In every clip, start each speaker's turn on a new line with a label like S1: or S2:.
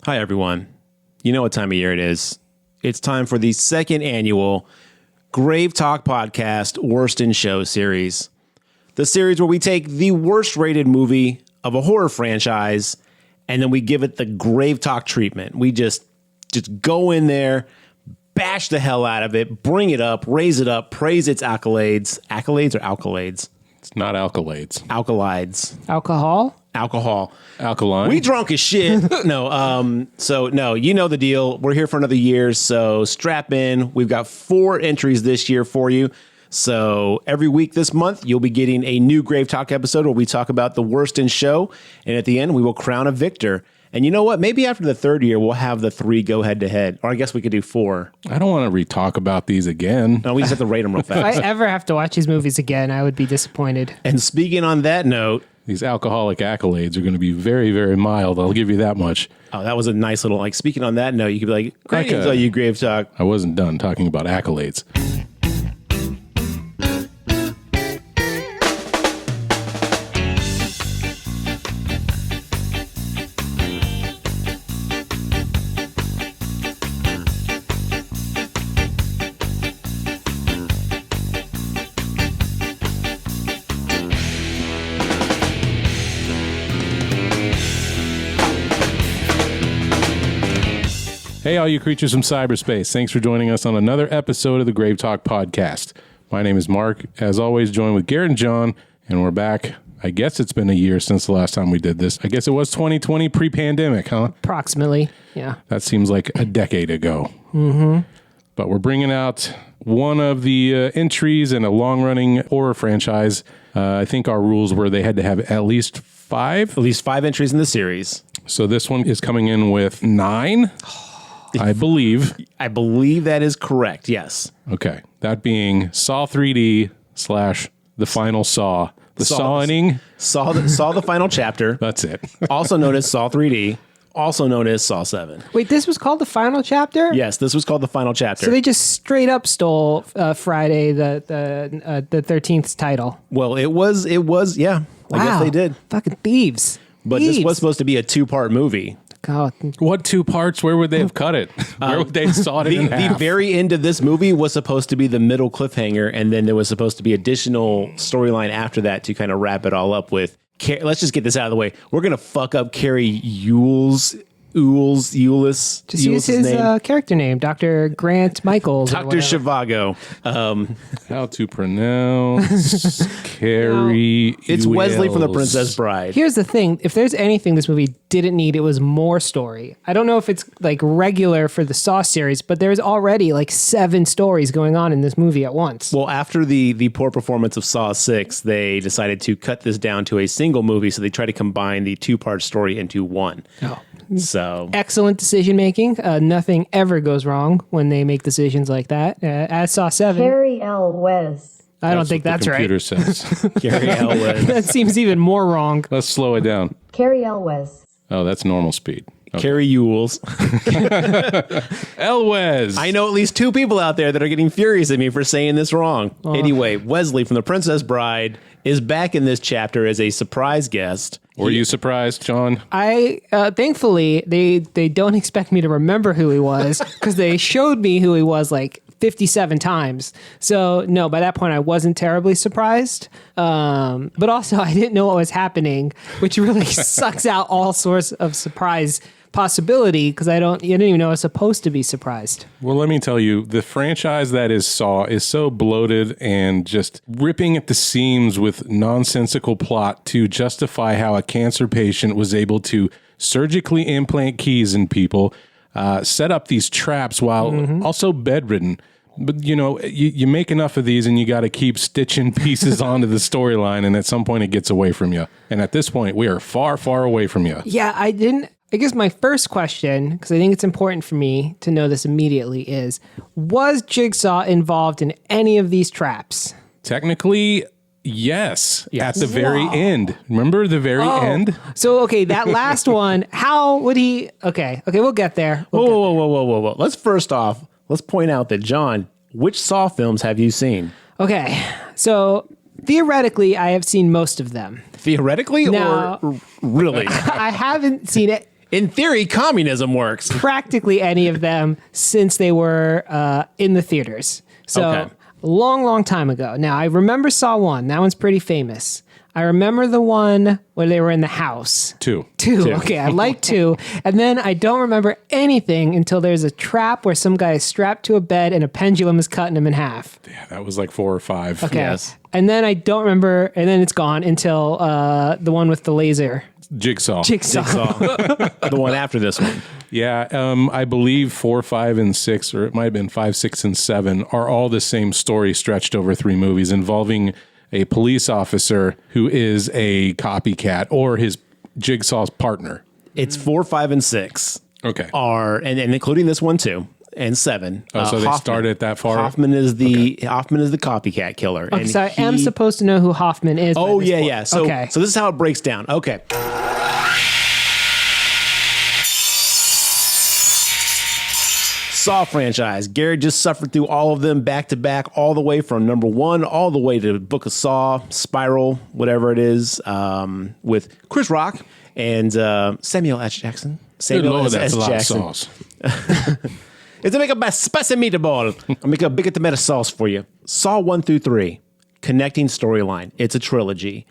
S1: Hi, everyone. You know what time of year it is. It's time for the second annual GraveTalk podcast Worst in Show series. The series where we take the worst rated movie of a horror franchise and then we give it the GraveTalk treatment. We just go in there, bash the hell out of it, bring it up, raise it up, praise its accolades. Accolades or alkalades?
S2: It's not alkaloids.
S1: Alkalides.
S3: Alcohol.
S2: Alkaline.
S1: We drunk as shit. No, you know the deal. We're here for another year, so strap in. We've got 4 entries this year for you. So every week this month, you'll be getting a new Grave Talk episode where we talk about the worst in show. And at the end, we will crown a victor. And you know what? Maybe after the 3rd year, we'll have the 3 go head to head. Or I guess we could do 4.
S2: I don't want to re-talk about these again.
S1: No, we just have to rate them real fast.
S3: If I ever have to watch these movies again, I would be disappointed.
S1: And speaking on that note,
S2: These alcoholic accolades are going to be very, very mild. I'll give you that much.
S1: oh, that was a nice little, like, speaking on that note, you could be like, greetings, all you Grave Talk.
S2: I wasn't done talking about accolades. Hey, all you creatures from cyberspace. Thanks for joining us on another episode of the Grave Talk podcast. My name is Mark. As always, joined with Garrett and John, and we're back. I guess it's been a year since the last time we did this. I guess it was 2020 pre-pandemic, huh?
S3: Approximately, yeah.
S2: That seems like a decade ago. Mm-hmm. But we're bringing out one of the entries in a long-running horror franchise. I think our rules were they had to have at least 5.
S1: At least 5 entries in the series.
S2: So this one is coming in with 9. I believe.
S1: I believe that is correct, yes.
S2: Okay. That being Saw 3D / The Final Saw. The Sawing.
S1: Saw the final chapter,
S2: That's it.
S1: also known as Saw 3D, also known as Saw 7.
S3: Wait, this was called the final chapter?
S1: Yes, this was called the final chapter.
S3: So they just straight up stole Friday the 13th title.
S1: Well, it was, yeah. I guess they did.
S3: Fucking thieves.
S1: But this was supposed to be a 2-part movie.
S3: God.
S2: What 2 parts? Where would they have cut it? Where would they have sawed it in
S1: The
S2: half?
S1: very end of this movie was supposed to be the middle cliffhanger, and then there was supposed to be additional storyline after that to kind of wrap it all up with. Let's just get this out of the way. We're going to fuck up Carrie Eulis.
S3: Just use his character name, Dr. Grant Michaels.
S1: Dr. Zhivago.
S2: How to pronounce Carrie
S1: It's Wesley from The
S2: Eulis.
S1: Princess Bride.
S3: Here's the thing. If there's anything this movie didn't need, it was more story. I don't know if it's like regular for the Saw series, but there's already like 7 stories going on in this movie at once.
S1: Well, after the poor performance of Saw 6, they decided to cut this down to a single movie, so they tried to combine the 2-part story into one.
S3: Oh.
S1: So
S3: Excellent decision making. Nothing ever goes wrong when they make decisions like that. As Saw 7.
S4: Carrie L. Wes.
S3: I don't think that's
S2: the
S3: right.
S2: computer says.
S1: Carrie Elwes.
S3: That seems even more wrong.
S2: Let's slow it down.
S4: Carrie L. Wes.
S2: Oh, that's normal speed. Okay.
S1: Carrie Eulis.
S2: Elwes.
S1: I know at least 2 people out there that are getting furious at me for saying this wrong. Anyway, Wesley from The Princess Bride is back in this chapter as a surprise guest.
S2: Were you surprised, John?
S3: I thankfully they don't expect me to remember who he was because they showed me who he was like 57 times. So no, by that point I wasn't terribly surprised. But also I didn't know what was happening, which really sucks out all sorts of surprise possibility because you didn't even know I was supposed to be surprised.
S2: Well, let me tell you, the franchise that is Saw is so bloated and just ripping at the seams with nonsensical plot to justify how a cancer patient was able to surgically implant keys in people, set up these traps while also bedridden. But, you make enough of these and you got to keep stitching pieces onto the storyline, and at some point it gets away from you. And at this point, we are far, far away from you.
S3: Yeah, I guess my first question, because I think it's important for me to know this immediately, is was Jigsaw involved in any of these traps?
S2: Technically, yes. At the very end. Remember the very end?
S3: So, okay, that last one, how would he... Okay, we'll get there.
S1: Whoa. Let's point out that, John, which Saw films have you seen?
S3: Okay, so theoretically, I have seen most of them.
S1: Theoretically
S3: Now-
S1: or really?
S3: I haven't seen
S1: In theory, communism works.
S3: practically any of them since they were in the theaters. So
S1: Okay.
S3: long time ago. Now, I remember Saw 1. That one's pretty famous. I remember the one where they were in the house.
S2: Two.
S3: Two. Okay, I like 2. And then I don't remember anything until there's a trap where some guy is strapped to a bed and a pendulum is cutting him in half.
S2: Yeah, that was like 4 or 5.
S3: Okay.
S1: Yes.
S3: And then I don't remember, and then it's gone until the one with the laser.
S2: Jigsaw.
S3: Jigsaw.
S1: The one after this one.
S2: Yeah, I believe 4, 5, and 6, or it might have been 5, 6, and 7, are all the same story stretched over 3 movies involving a police officer who is a copycat or his Jigsaw's partner.
S1: It's 4, 5, and 6
S2: Okay.
S1: are, and including this one too, and 7.
S2: Oh, so they started that far?
S1: Hoffman is the copycat killer.
S3: Okay,
S1: and
S3: so I am supposed to know who Hoffman is.
S1: Oh
S3: by this
S1: yeah,
S3: point.
S1: yeah. So
S3: okay.
S1: so this is how it breaks down. Okay. Saw franchise. Gary just suffered through all of them back to back, all the way from number 1 all the way to Book of Saw, Spiral, whatever it is, with Chris Rock and Samuel L. Jackson.
S2: Good
S1: Samuel
S2: Lord,
S1: S.
S2: that's a lot of
S1: Jackson.
S2: sauce.
S1: It's to make a spicy meatball. I'll make a big tomato sauce for you. Saw 1 through 3, connecting storyline. It's a trilogy.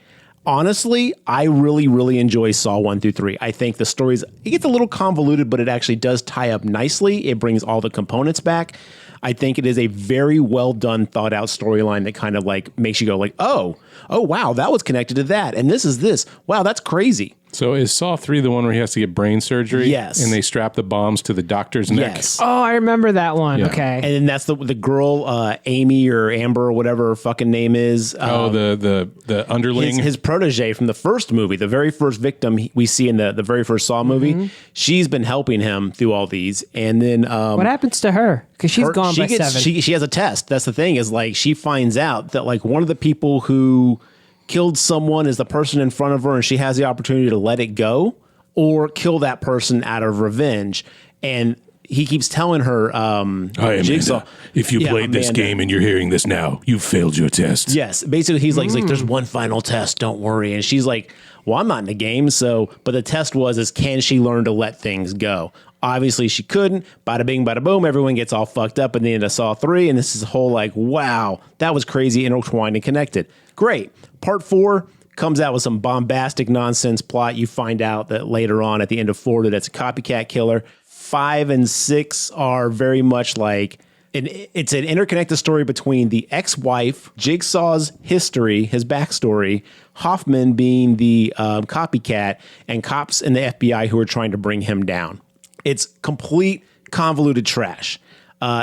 S1: Honestly, I really enjoy Saw 1 through 3. I think the stories, it gets a little convoluted, but it actually does tie up nicely. It brings all the components back. I think it is a very well done, thought out storyline that kind of like makes you go like, oh, wow, that was connected to that. And this is this. Wow, that's crazy.
S2: So is Saw 3 the one where he has to get brain surgery?
S1: Yes.
S2: And they strap the bombs to the doctor's neck?
S1: Yes.
S3: Oh, I remember that one.
S2: Yeah.
S3: Okay.
S1: And then that's the girl, Amy or Amber or whatever her fucking name is.
S2: The underling?
S1: His protege from the first movie, the very first victim we see in the very first Saw movie, she's been helping him through all these. And then
S3: what happens to her? Because she's gone by 7.
S1: She has a test. That's the thing is like she finds out that like one of the people who killed someone is the person in front of her and she has the opportunity to let it go or kill that person out of revenge. And he keeps telling her,
S2: Hi,
S1: Jigsaw.
S2: Amanda. If you played this
S1: Amanda.
S2: game and you're hearing this now, you failed your test.
S1: Yes, basically he's like, there's one final test, don't worry. And she's like, well, I'm not in the game, so, but the test is can she learn to let things go? Obviously she couldn't. Bada bing, bada boom, everyone gets all fucked up in the end of Saw 3, and this is a whole like, wow, that was crazy, intertwined and connected. Great. Part 4 comes out with some bombastic nonsense plot. You find out that later on at the end of 4 that it's a copycat killer. 5 and 6 are very much like, it's an interconnected story between the ex-wife, Jigsaw's history, his backstory, Hoffman being the copycat, and cops in the FBI who are trying to bring him down. It's complete convoluted trash.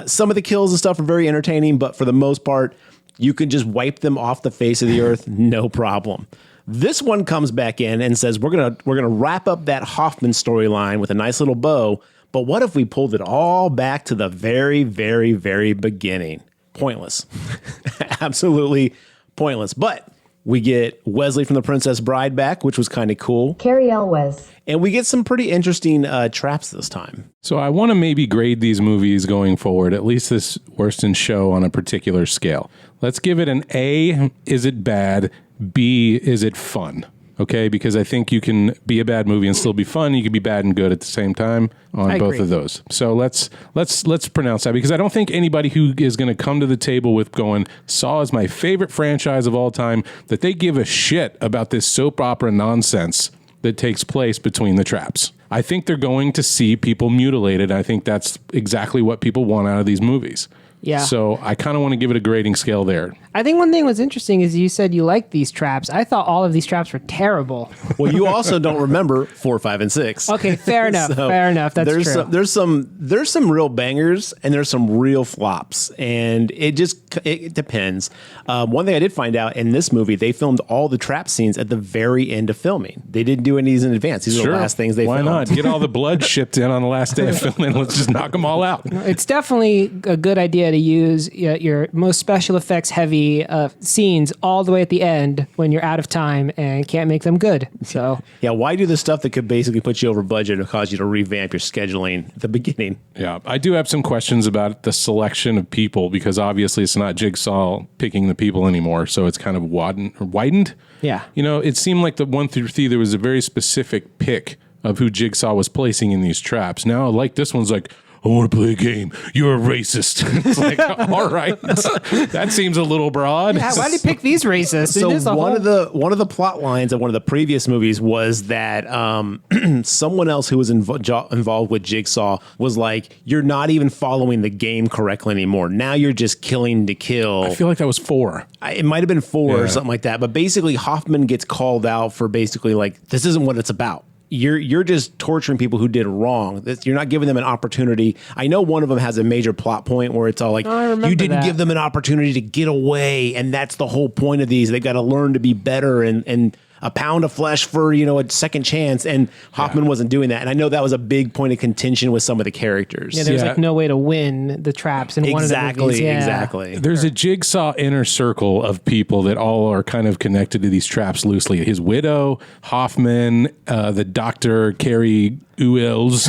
S1: Some of the kills and stuff are very entertaining, but for the most part, you can just wipe them off the face of the earth, no problem. This one comes back in and says, we're gonna wrap up that Hoffman storyline with a nice little bow, but what if we pulled it all back to the very, very, very beginning? Pointless. Absolutely pointless. But we get Wesley from The Princess Bride back, which was kind of cool.
S4: Carrie Elwes.
S1: And we get some pretty interesting traps this time.
S2: So I want to maybe grade these movies going forward, at least this Worston show, on a particular scale. Let's give it an A, is it bad? B, is it fun? Okay, because I think you can be a bad movie and still be fun. You can be bad and good at the same time on
S3: I
S2: both
S3: agree.
S2: of those. So let's pronounce that, because I don't think anybody who is going to come to the table with going, Saw is my favorite franchise of all time, that they give a shit about this soap opera nonsense that takes place between the traps. I think they're going to see people mutilated. I think that's exactly what people want out of these movies.
S3: Yeah.
S2: So I kind of want to give it a grading scale there.
S3: I think one thing was interesting is you said you liked these traps. I thought all of these traps were terrible.
S1: Well, you also don't remember 4, 5, and 6.
S3: Okay, fair enough.
S1: So
S3: fair enough. That's
S1: there's
S3: true.
S1: There's some real bangers and there's some real flops, and it depends. One thing I did find out in this movie, they filmed all the trap scenes at the very end of filming. They didn't do any of these in advance. These are the last things they
S2: Why
S1: filmed.
S2: not? Get all the blood shipped in on the last day of filming. Let's just knock them all out.
S3: It's definitely a good idea to use your most special effects heavy scenes all the way at the end when you're out of time and can't make them good. So
S1: Yeah, why do the stuff that could basically put you over budget and cause you to revamp your scheduling at the beginning?
S2: Yeah, I do have some questions about the selection of people, because obviously it's not Jigsaw picking the people anymore, so it's kind of widened.
S3: yeah.
S2: You know, it seemed like the 1 through 3 there was a very specific pick of who Jigsaw was placing in these traps. Now, like this one's like, I want to play a game. You're a racist. It's like, all right, that seems a little broad.
S3: Yeah, why did you pick these racists?
S1: So one of the plot lines of one of the previous movies was that someone else who was involved with Jigsaw was like, "You're not even following the game correctly anymore. Now you're just killing to kill."
S2: I feel like that was 4.
S1: It might have been 4 or something like that. But basically, Hoffman gets called out for basically like, this isn't what it's about. You're just torturing people who did wrong. You're not giving them an opportunity. I know one of them has a major plot point where it's all like, you didn't give them an opportunity to get away, and that's the whole point of these. They've got to learn to be better and a pound of flesh for, a second chance. And Hoffman wasn't doing that. And I know that was a big point of contention with some of the characters.
S3: Yeah, there's like no way to win the traps in one of the movies. Yeah.
S1: Exactly.
S2: There's a Jigsaw inner circle of people that all are kind of connected to these traps loosely. His widow, Hoffman, the doctor, Carrie Uels.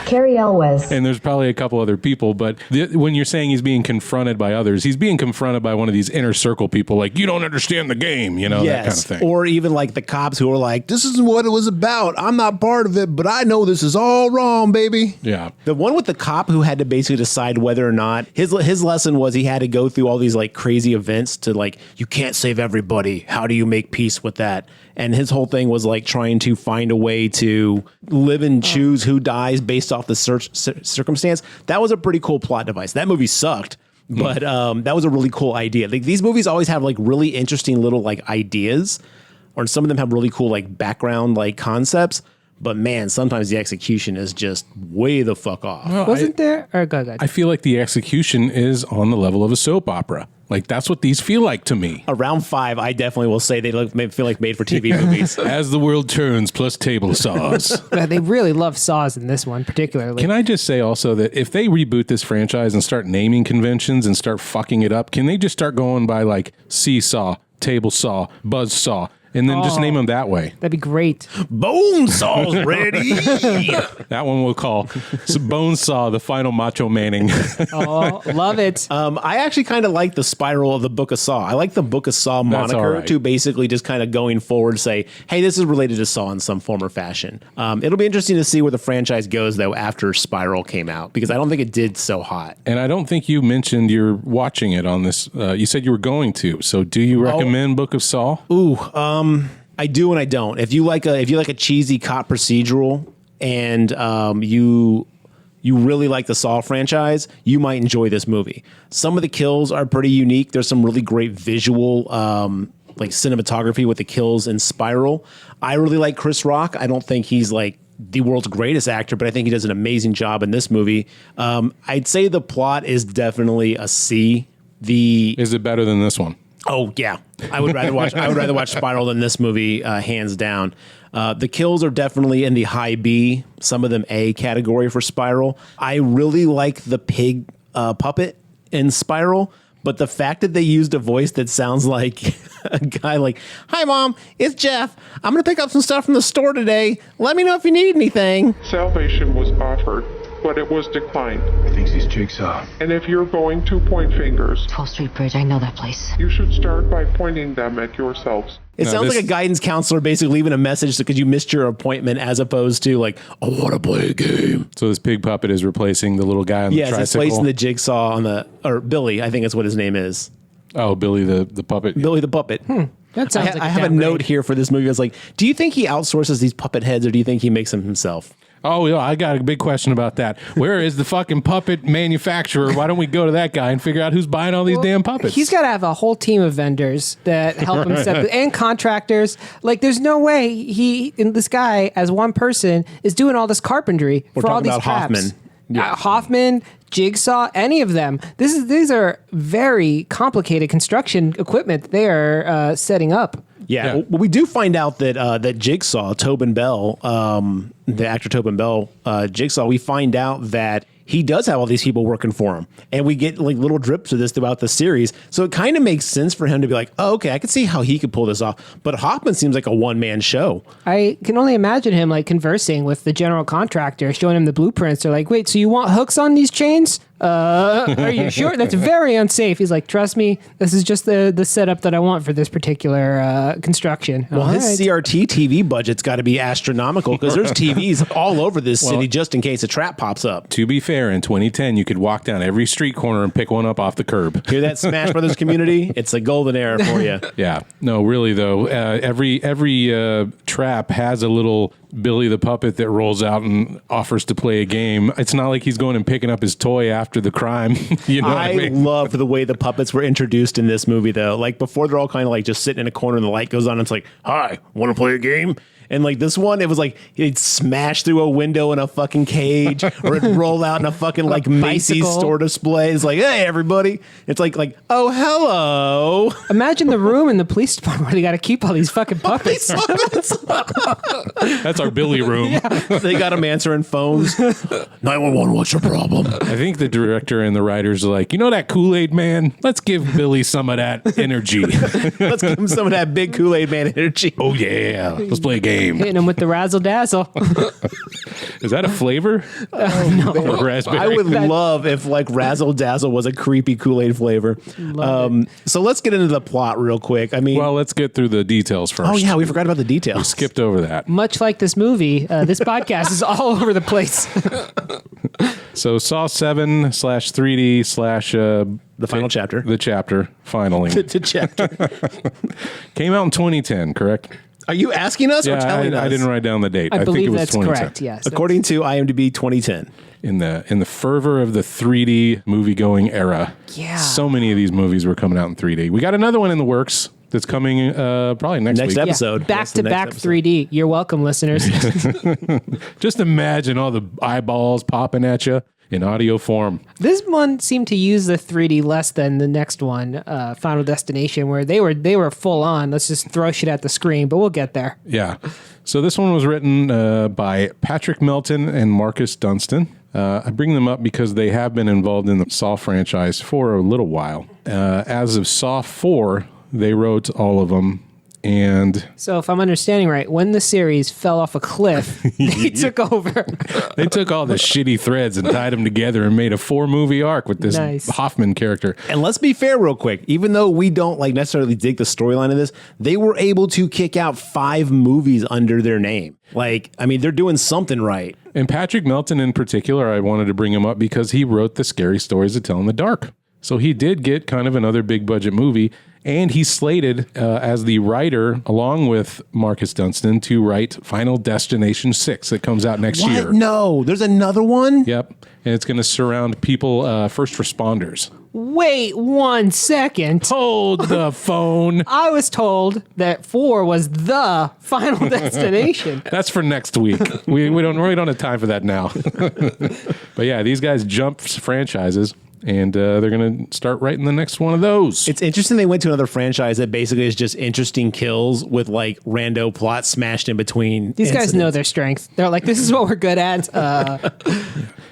S4: Carrie Elwes.
S2: And there's probably a couple other people, but when you're saying he's being confronted by others, he's being confronted by one of these inner circle people, like, you don't understand the game, that kind of thing.
S1: Or even like the cops who are like, this isn't what it was about. I'm not part of it, but I know this is all wrong, baby.
S2: Yeah.
S1: The one with the cop who had to basically decide whether or not his lesson was he had to go through all these like crazy events to like, you can't save everybody. How do you make peace with that? And his whole thing was like trying to find a way to live and choose who dies based off the circumstance. That was a pretty cool plot device. That movie sucked, but that was a really cool idea. Like these movies always have like really interesting little like ideas, or some of them have really cool like background like concepts. But man, sometimes the execution is just way the fuck off.
S2: Well,
S3: Wasn't there? Or go ahead.
S2: I feel like the execution is on the level of a soap opera. Like, that's what these feel like to me.
S1: Around 5, I definitely will say they feel like made for TV movies.
S2: As the world turns, plus table saws.
S3: They really love saws in this one, particularly.
S2: Can I just say also that if they reboot this franchise and start naming conventions and start fucking it up, can they just start going by like seesaw, table saw, buzz saw? And then just name them that way.
S3: That'd be great.
S1: Bone saw's ready.
S2: That one we'll call Bone Saw, the final Macho Manning.
S3: Oh, love it.
S1: I actually kind of like the spiral of the Book of Saw. I like the Book of Saw moniker to basically just kind of going forward say, hey, this is related to Saw in some form or fashion. It'll be interesting to see where the franchise goes, though, after Spiral came out, because I don't think it did so hot.
S2: And I don't think you mentioned you're watching it on this. You said you were going to. So do you recommend Book of Saw?
S1: Ooh, I do and I don't. If you like a cheesy cop procedural and you really like the Saw franchise, you might enjoy this movie. Some of the kills are pretty unique. There's some really great visual like cinematography with the kills in Spiral. I really like Chris Rock. I don't think he's like the world's greatest actor, but I think he does an amazing job in this movie. I'd say the plot is definitely a C.
S2: Is it better than this one?
S1: Oh yeah, I would rather watch Spiral than this movie, hands down. The kills are definitely in the high B, some of them A category for Spiral. I really like the pig puppet in Spiral, but the fact that they used a voice that sounds like a guy like, "Hi Mom, it's Jeff. I'm gonna pick up some stuff from the store today. Let me know if you need anything."
S5: Salvation was offered, but it was declined.
S6: He thinks he's Jigsaw.
S5: And if you're going to point fingers,
S7: 12th Street Bridge, I know that place.
S5: you should start by pointing them at yourselves.
S1: It sounds like a guidance counselor basically leaving a message because you missed your appointment, as opposed to like, I want to play a game.
S2: So this pig puppet is replacing the little guy on the tricycle?
S1: Yes, it's replacing the Jigsaw or Billy, I think that's what his name is.
S2: Oh, Billy the puppet.
S1: Billy the puppet.
S3: That sounds like
S1: I have a note here for this movie. I was like, do you think he outsources these puppet heads or do you think he makes them himself?
S2: Oh, yeah, I got a big question about that. Where is the fucking puppet manufacturer? Why don't we go to that guy and figure out who's buying all these damn puppets?
S3: He's got to have a whole team of vendors that help him set and contractors. Like, there's no way this guy, as one person, is doing all this carpentry for all these traps.
S1: Hoffman.
S3: Hoffman, Jigsaw, any of them. These are very complicated construction equipment that they are setting up.
S1: Yeah. Well, we do find out that Jigsaw, Tobin Bell, the actor Tobin Bell, Jigsaw, we find out that he does have all these people working for him. And we get like little drips of this throughout the series. So it kind of makes sense for him to be like, oh, okay, I can see how he could pull this off. But Hoffman seems like a one-man show.
S3: I can only imagine him like conversing with the general contractor, showing him the blueprints. They're like, wait, so you want hooks on these chains? Are you sure? That's very unsafe. He's like, trust me, this is just the setup that I want for this particular construction.
S1: Well, his CRT TV budget's got to be astronomical because there's TVs all over this city just in case a trap pops up.
S2: To be fair, in 2010, you could walk down every street corner and pick one up off the curb.
S1: Hear that, Smash Brothers community? It's a golden era for you.
S2: Yeah. No, really, though, every trap has a little Billy the Puppet that rolls out and offers to play a game. It's not like he's going and picking up his toy after the crime. You know what I mean?
S1: Love the way the puppets were introduced in this movie, though. Like, before, they're all kind of like just sitting in a corner and the light goes on and it's like, hi, want to play a game? And like this one, it was like he'd smash through a window in a fucking cage, or it'd roll out in a fucking like Macy's store display. It's like, hey, everybody. It's like, oh, hello.
S3: Imagine the room in the police department where they got to keep all these fucking puppets.
S2: That's our Billy room.
S3: Yeah.
S1: They got him answering phones. 911, what's your problem?
S2: I think the director and the writers are like, you know that Kool-Aid man? Let's give Billy some of that energy.
S1: Let's give him some of that big Kool-Aid man energy.
S2: Oh, yeah. Let's play a game.
S3: Hitting him with the razzle dazzle.
S2: Is that a flavor?
S3: No.
S2: Or raspberry?
S1: I would love if like Razzle Dazzle was a creepy Kool-Aid flavor. So let's get into the plot real quick. I mean,
S2: Well, let's get through the details first.
S1: oh yeah, we forgot about the details.
S2: Skipped over that.
S3: Much like this movie, this podcast is all over the place.
S2: So Saw 7/3D/
S1: The final chapter.
S2: The chapter, finally.
S1: The chapter.
S2: Came out in 2010, correct?
S1: Are you asking us or telling us?
S2: I didn't write down the date.
S3: I
S2: think
S3: believe
S2: it was
S3: that's
S2: 2010.
S3: correct. Yes.
S1: According to IMDb 2010.
S2: In the fervor of the 3D movie going era.
S3: Yeah.
S2: So many of these movies were coming out in 3D. We got another one in the works that's coming probably next week.
S1: episode.
S3: Back
S1: That's
S3: to
S1: the next
S3: back
S1: episode.
S3: 3D. You're welcome, listeners.
S2: Just imagine all the eyeballs popping at you in audio form.
S3: This one seemed to use the 3D less than the next one, Final Destination, where they were full on. Let's just throw shit at the screen, but we'll get there.
S2: Yeah. So this one was written by Patrick Melton and Marcus Dunstan. I bring them up because they have been involved in the Saw franchise for a little while. As of Saw 4, they wrote all of them. And
S3: So if I'm understanding right, when the series fell off a cliff, they took over.
S2: they took all the shitty threads and tied them together and made a 4-movie arc with this
S3: Nice.
S2: Hoffman character.
S1: And let's be fair real quick. Even though we don't like necessarily dig the storyline of this, they were able to kick out 5 movies under their name. Like, I mean, they're doing something right.
S2: And Patrick Melton in particular, I wanted to bring him up because he wrote the Scary Stories to Tell in the Dark. So he did get kind of another big budget movie. And he's slated as the writer, along with Marcus Dunstan, to write Final Destination 6 that comes out next year.
S1: No, there's another one?
S2: Yep. And it's going to surround people, first responders.
S3: Wait 1 second.
S2: Hold the phone.
S3: I was told that 4 was the Final Destination.
S2: That's for next week. We don't have time for that now. But yeah, these guys jump franchises. And they're going to start writing the next one of those.
S1: It's interesting they went to another franchise that basically is just interesting kills with like rando plots smashed in between.
S3: These guys know their strength. They're like, this is what we're good at.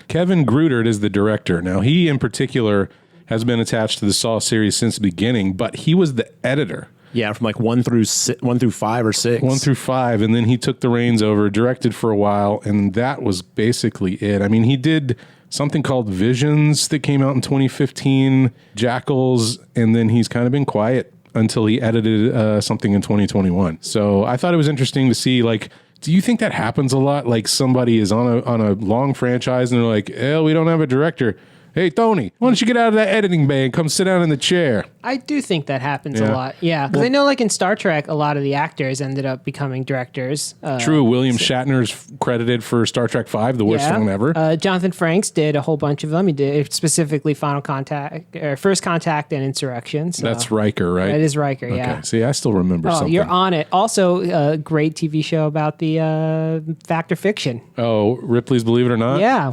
S2: Kevin Grutert is the director. Now, he in particular has been attached to the Saw series since the beginning, but he was the editor.
S1: Yeah, from like 1 through 5 or 6.
S2: 1 through 5, and then he took the reins over, directed for a while, and that was basically it. I mean, he did something called Visions that came out in 2015, Jackals, and then he's kind of been quiet until he edited something in 2021. So I thought it was interesting to see, like, do you think that happens a lot? Like somebody is on a long franchise and they're like, oh, we don't have a director. Hey, Tony, why don't you get out of that editing bay and come sit down in the chair?
S3: I do think that happens
S2: Yeah.
S3: a lot. Yeah. Because I know, like in Star Trek, a lot of the actors ended up becoming directors.
S2: True. William Shatner's credited for Star Trek V, the worst one ever.
S3: Jonathan Frakes did a whole bunch of them. He did specifically Final Contact, or First Contact, and Insurrection. So
S2: That's Riker, right?
S3: that is Riker. Yeah.
S2: Okay. See, I still remember
S3: Oh,
S2: something.
S3: you're on it. Also, a great TV show about the fact or fiction.
S2: Oh, Ripley's Believe It or Not?
S3: Yeah.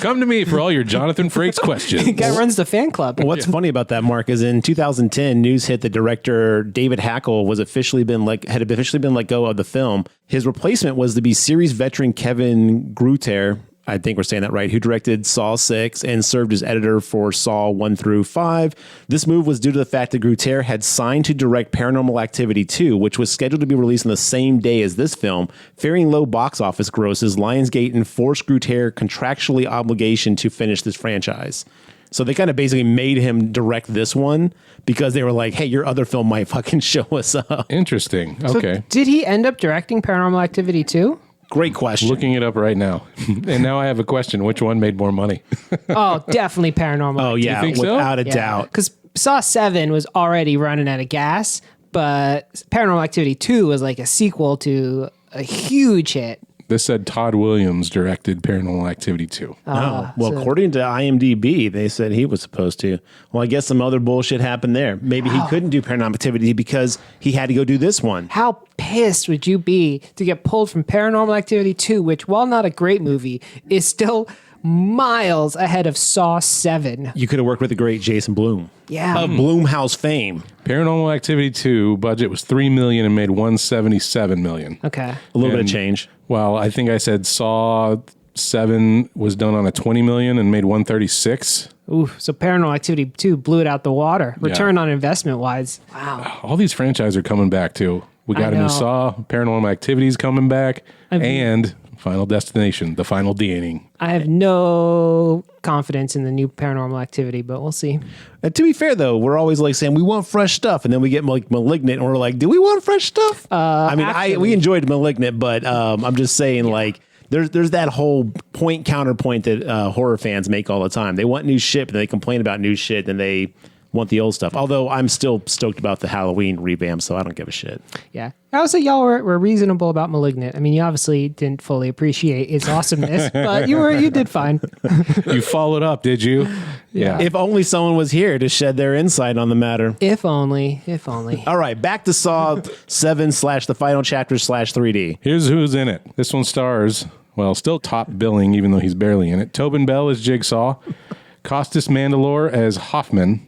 S2: Come to me for all your Jonathan Frakes questions.
S3: The guy runs the fan club.
S1: What's funny about that, Mark, is in 2010, news hit that director David Hackle had officially been let go of the film. His replacement was to be series veteran Kevin Grutert. I think we're saying that right, who directed Saw 6 and served as editor for Saw 1 through 5. This move was due to the fact that Gruyter had signed to direct Paranormal Activity 2, which was scheduled to be released on the same day as this film. Fearing low box office grosses, Lionsgate enforced Gruyter contractually obligation to finish this franchise. So they kind of basically made him direct this one because they were like, hey, your other film might fucking show us up.
S2: Interesting. Okay.
S3: So did he end up directing Paranormal Activity 2?
S1: Great question.
S2: Looking it up right now. And now I have a question. Which one made more money?
S3: Oh, definitely Paranormal
S1: Oh, yeah,
S2: think so?
S1: without a doubt.
S3: Because Saw 7 was already running out of gas, but Paranormal Activity 2 was like a sequel to a huge hit.
S2: This said Todd Williams directed Paranormal Activity 2.
S1: Oh, well, according to IMDb, they said he was supposed to. Well, I guess some other bullshit happened there. Maybe he couldn't do Paranormal Activity because he had to go do this one.
S3: How pissed would you be to get pulled from Paranormal Activity 2, which, while not a great movie, is still miles ahead of Saw 7?
S1: You could have worked with the great Jason Blum.
S3: Yeah.
S1: Of Blumhouse fame.
S2: Paranormal Activity 2 budget was $3 million and made $177 million.
S3: Okay.
S1: A little bit of change.
S2: Well, I think I said Saw 7 was done on a $20 million and made $136.
S3: Ooh, so Paranormal Activity 2 blew it out the water. Return on investment wise. Wow.
S2: All these franchises are coming back too. We got a
S3: know.
S2: new Saw, Paranormal Activity's coming back, and Final Destination, The Final Deaning.
S3: I have no confidence in the new Paranormal Activity, but we'll see.
S1: And to be fair, though, we're always like saying we want fresh stuff, and then we get like Malignant, and we're like, do we want fresh stuff? We enjoyed Malignant, but I'm just saying, like, there's that whole counterpoint that horror fans make all the time. They want new shit, but they complain about new shit, and they want the old stuff. Although I'm still stoked about the Halloween revamp, so I don't give a shit.
S3: Yeah. I would say y'all were reasonable about Malignant. I mean, you obviously didn't fully appreciate its awesomeness, but you did fine.
S2: You followed up, did you? Yeah.
S1: If only someone was here to shed their insight on the matter.
S3: If only.
S1: All right, back to Saw 7 / the final chapter / 3D.
S2: Here's who's in it. This one stars, well, still top billing, even though he's barely in it. Tobin Bell as Jigsaw, Costas Mandylor as Hoffman,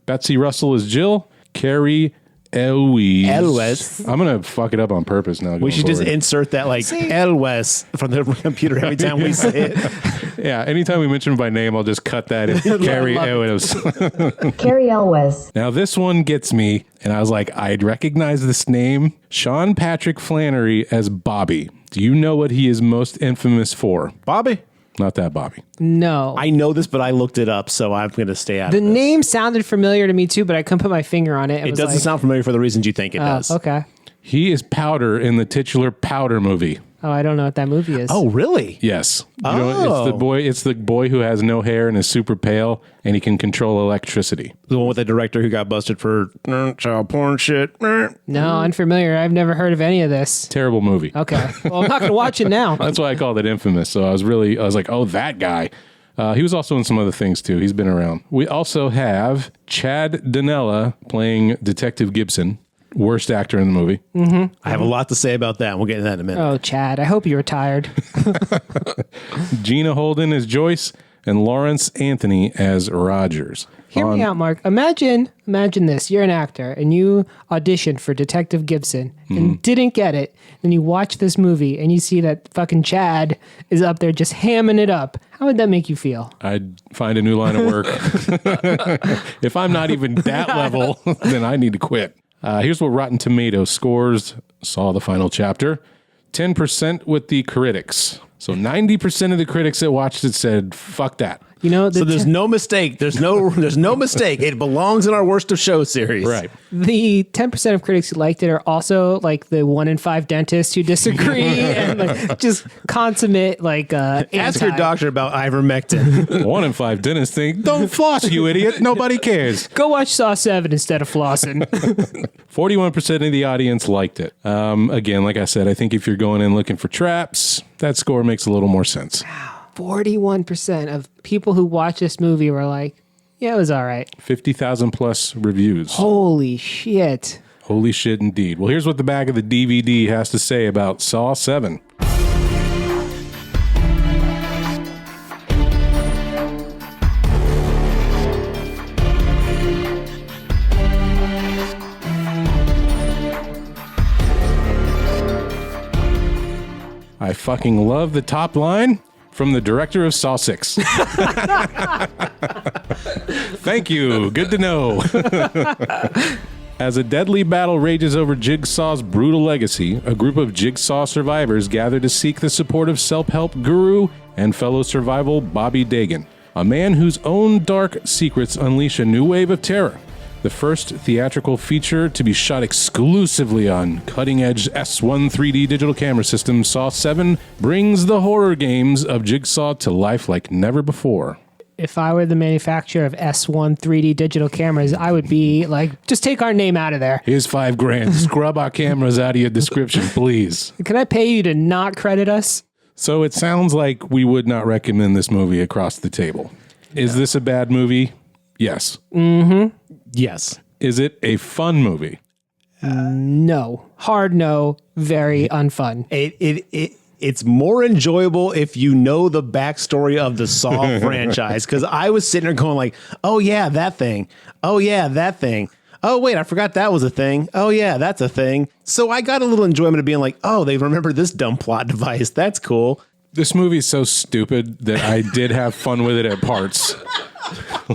S2: Betsy Russell as Jill, Carrie Elwes. I'm going to fuck it up on purpose now.
S1: We should just insert that like Elwes from the computer every time we say it.
S2: Yeah, anytime we mention him by name, I'll just cut that in. Carrie Elwes.
S4: Carrie Elwes.
S2: Now, this one gets me, and I was like, I'd recognize this name. Sean Patrick Flannery as Bobby. Do you know what he is most infamous for?
S1: Bobby?
S2: Not that Bobby.
S3: No.
S1: I know this, but I looked it up, so I'm going to stay out
S3: The
S1: of this.
S3: name sounded familiar to me too, but I couldn't put my finger on it.
S1: It doesn't sound familiar for the reasons you think it
S3: Oh,
S1: does.
S3: okay.
S2: He is Powder in the titular Powder movie.
S3: Oh, I don't know what that movie is.
S1: Oh, really?
S2: Yes. You know, it's the boy who has no hair and is super pale, and he can control electricity.
S1: The one with the director who got busted for child porn shit.
S3: No, unfamiliar. I've never heard of any of this.
S2: Terrible movie.
S3: Okay. Well, I'm not going to watch it now.
S2: That's why I called it infamous. So I was like, oh, that guy. He was also in some other things too. He's been around. We also have Chad Donella playing Detective Gibson, worst actor in the movie.
S3: Mm-hmm.
S1: I have a lot to say about that. We'll get into that in a minute.
S3: Oh, Chad. I hope you retired.
S2: Gina Holden as Joyce, and Lawrence Anthony as Rogers.
S3: Hear me out, Mark. Imagine this. You're an actor and you auditioned for Detective Gibson and didn't get it. Then you watch this movie and you see that fucking Chad is up there just hamming it up. How would that make you feel?
S2: I'd find a new line of work. If I'm not even that level, then I need to quit. Here's what Rotten Tomatoes scores Saw the final chapter. 10% with the critics. So 90% of the critics that watched it said, fuck that.
S3: You know,
S1: So there's no mistake. There's no mistake. It belongs in our worst of show series.
S2: Right.
S3: the 10% of critics who liked it are also like the 1 in 5 dentists who disagree and like, just consummate like
S1: Ask your doctor about ivermectin.
S2: 1 in 5 dentists think, don't floss, you idiot. Nobody cares.
S3: Go watch Saw 7 instead of flossing.
S2: 41% of the audience liked it. Again, like I said, I think if you're going in looking for traps, that score makes a little more sense.
S3: 41% of people who watch this movie were like, yeah, it was all right.
S2: 50,000 plus reviews.
S3: Holy shit.
S2: Holy shit indeed. Well, here's what the back of the DVD has to say about Saw 7. I fucking love the top line. from the director of Saw 6. Thank you. Good to know. As a deadly battle rages over Jigsaw's brutal legacy, a group of Jigsaw survivors gather to seek the support of self-help guru and fellow survival Bobby Dagan, a man whose own dark secrets unleash a new wave of terror. The first theatrical feature to be shot exclusively on cutting-edge S1 3D digital camera system, Saw 7 brings the horror games of Jigsaw to life like never before.
S3: If I were the manufacturer of S1 3D digital cameras, I would be like, just take our name out of there.
S2: Here's $5,000. Scrub our cameras out of your description, please.
S3: Can I pay you to not credit us?
S2: So it sounds like we would not recommend this movie across the table. Is this a bad movie? Yes.
S3: Mm-hmm.
S1: Yes.
S2: Is it a fun movie?
S3: No. Hard no. Very unfun.
S1: It's more enjoyable if you know the backstory of the Saw franchise. Because I was sitting there going like, oh, yeah, that thing. Oh, yeah, that thing. Oh, wait, I forgot that was a thing. Oh, yeah, that's a thing. So I got a little enjoyment of being like, oh, they remember this dumb plot device. That's cool.
S2: This movie is so stupid that I did have fun with it at parts.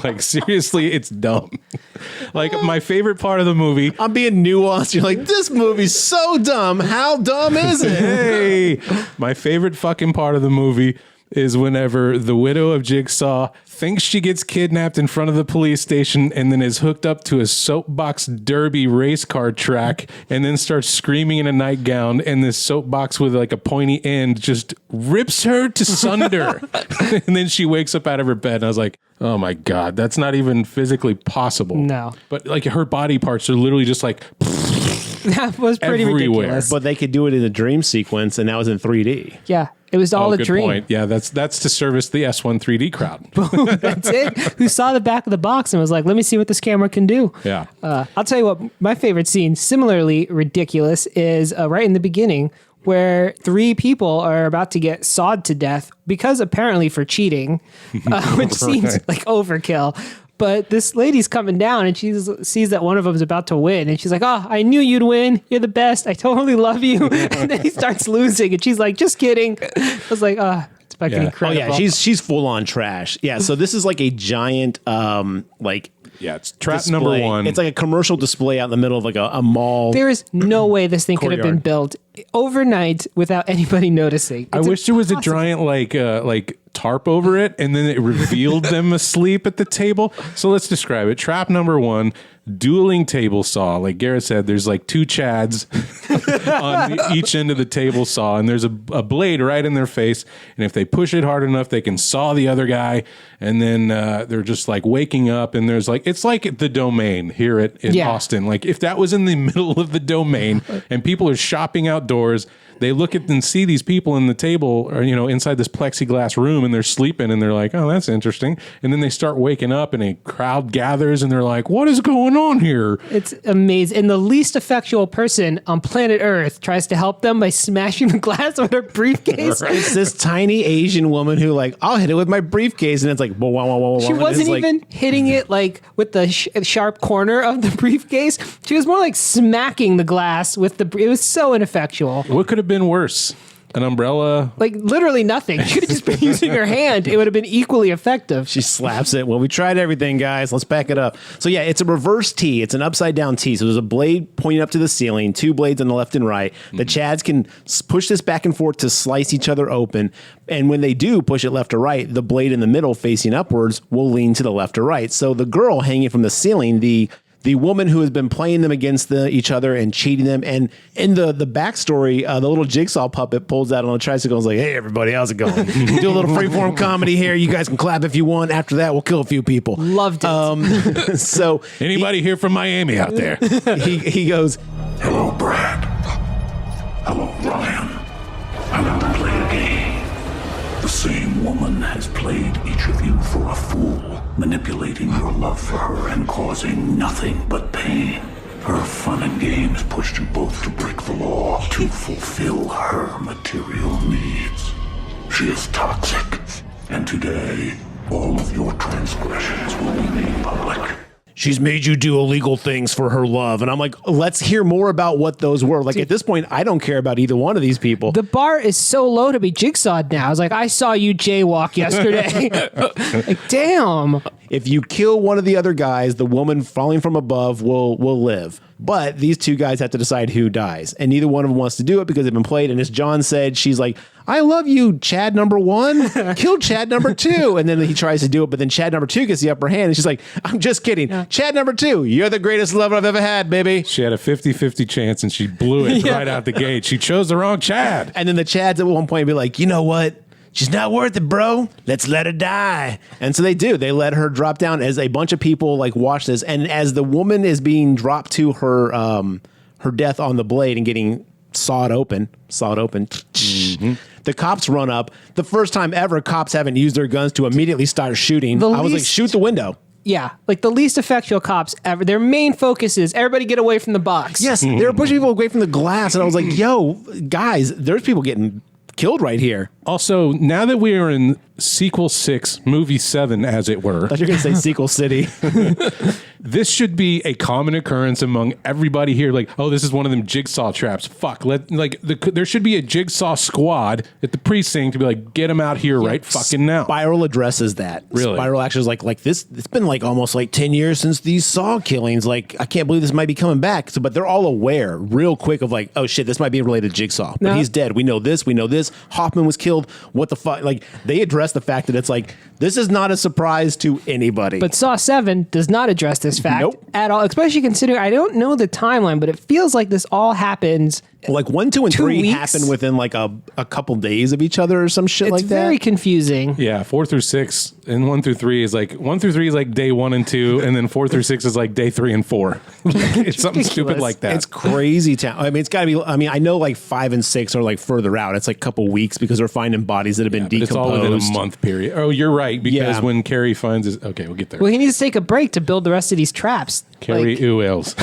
S2: Like, seriously, it's dumb. Like, my favorite part of the movie...
S1: I'm being nuanced. You're like, this movie's so dumb. How dumb is it?
S2: Hey! My favorite fucking part of the movie is whenever the widow of Jigsaw thinks she gets kidnapped in front of the police station and then is hooked up to a soapbox derby race car track and then starts screaming in a nightgown, and this soapbox with like a pointy end just rips her to sunder. And then she wakes up out of her bed and I was like, oh my God, that's not even physically possible.
S3: No.
S2: But like her body parts are literally just like...
S3: That was pretty
S2: everywhere.
S3: ridiculous.
S1: But they could do it in a dream sequence, and that was in 3D.
S3: Yeah, it was all a
S2: good
S3: dream.
S2: point. Yeah, that's to service the S1 3D crowd.
S3: That's it. Who saw the back of the box and was like, let me see what this camera can do.
S2: Yeah.
S3: I'll tell you what, my favorite scene, similarly ridiculous, is right in the beginning where 3 people are about to get sawed to death because apparently for cheating, which seems like overkill. But this lady's coming down and she sees that one of them is about to win. And she's like, oh, I knew you'd win. You're the best. I totally love you. And then he starts losing. And she's like, just kidding. I was like, oh, it's fucking incredible.
S1: Oh, yeah. She's full on trash. Yeah. So this is like a giant,
S2: Yeah, it's trap
S1: display.
S2: number 1.
S1: It's like a commercial display out in the middle of like a mall.
S3: There is no way this thing could have been built overnight without anybody noticing.
S2: I wish there was a giant like tarp over it, and then it revealed them asleep at the table. So let's describe it. Trap number 1, dueling table saw. Like Garrett said, there's like 2 Chads on each end of the table saw, and there's a blade right in their face. And if they push it hard enough, they can saw the other guy. And then they're just like waking up, and there's like, it's like the Domain here in Austin. Like if that was in the middle of the Domain and people are shopping outdoors, they look at and see these people in the table or, inside this plexiglass room, and they're sleeping, and they're like, oh, that's interesting. And then they start waking up and a crowd gathers and they're like, what is going on here?
S3: It's amazing. And the least effectual person on planet Earth tries to help them by smashing the glass with her briefcase.
S1: It's this tiny Asian woman who like, I'll hit it with my briefcase. And it's like, whoa.
S3: She wasn't even hitting it like with the sharp corner of the briefcase. She was more like smacking the glass with it was so ineffectual.
S2: What could have been worse? An umbrella?
S3: Like literally nothing. She could have just been using her hand. It would have been equally effective.
S1: She slaps it. Well, we tried everything, guys. Let's back it up. So yeah, it's a reverse T. It's an upside down T. So there's a blade pointing up to the ceiling, 2 blades on the left and right. The Chads can push this back and forth to slice each other open. And when they do push it left or right, the blade in the middle facing upwards will lean to the left or right. So the girl hanging from the ceiling, the woman who has been playing them against each other and cheating them. And in the backstory, the little Jigsaw puppet pulls out on a tricycle and is like, hey, everybody, how's it going? Do a little freeform comedy here. You guys can clap if you want. After that, we'll kill a few people.
S3: Loved it.
S1: So
S2: anybody here from Miami out there?
S1: he goes,
S6: hello, Brad. Hello, Ryan. I want to play a game. The same woman has played each of you for a fool, manipulating your love for her and causing nothing but pain. Her fun and games pushed you both to break the law to fulfill her material needs. She is toxic, and today, all of your transgressions will be made public.
S1: she's made you do illegal things for her love. And I'm like, let's hear more about what those were. Like, at this point, I don't care about either one of these people.
S3: The bar is so low to be jigsawed now. I was like, I saw you jaywalk yesterday. Like, damn.
S1: If you kill one of the other guys, the woman falling from above will live. But these two guys have to decide who dies. And neither one of them wants to do it because they've been played. And as John said, she's like, I love you, Chad number 1. Kill Chad number 2. And then he tries to do it, but then Chad number 2 gets the upper hand. And she's like, I'm just kidding. Yeah. Chad number 2, you're the greatest lover I've ever had, baby.
S2: She had a 50-50 chance and she blew it right out the gate. She chose the wrong Chad.
S1: And then the Chads at one point be like, you know what? She's not worth it, bro. Let's let her die. And so they do. They let her drop down as a bunch of people like watch this. And as the woman is being dropped to her death on the blade and getting sawed open. Mm-hmm. The cops run up. The first time ever, cops haven't used their guns to immediately start shooting. I was like, shoot the window.
S3: Yeah, like the least effectual cops ever. Their main focus is everybody get away from the box.
S1: Yes, they were pushing people away from the glass. And I was like, yo, guys, there's people getting killed right here.
S2: Also, now that we are in sequel 6, movie 7, as it were.
S1: I thought you were going to say sequel city.
S2: This should be a common occurrence among everybody here. Like, oh, this is one of them jigsaw traps. Fuck. There should be a jigsaw squad at the precinct to be like, get them out here right fucking now.
S1: Spiral addresses that.
S2: Really?
S1: Spiral actually is like this. It's been like almost like 10 years since these Saw killings. Like, I can't believe this might be coming back. So, but they're all aware real quick of like, oh shit, this might be related to Jigsaw. But he's dead. We know this. We know this. Hoffman was killed. What the fuck? Like, they address the fact that it's like, this is not a surprise to anybody.
S3: But Saw 7 does not address this fact at all, especially considering I don't know the timeline, but it feels like this all happens.
S1: Like 1, 2, and 3
S3: weeks?
S1: happen within like a couple days of each other or some shit like that.
S3: It's very confusing.
S2: Yeah, 4 through 6 and 1 through 3 is like 1 through 3 is like day 1 and 2, and then 4 through 6 is like day 3 and 4. It's something stupid like that.
S1: It's crazy town. I mean, it's got to be. I mean, I know like 5 and 6 are like further out. It's like a couple weeks because they're finding bodies that have been decomposed.
S2: It's all within a month period. Oh, you're right, because when Carrie finds his, okay, we'll get there.
S3: Well, he needs to take a break to build the rest of these traps.
S2: Carrie Uels.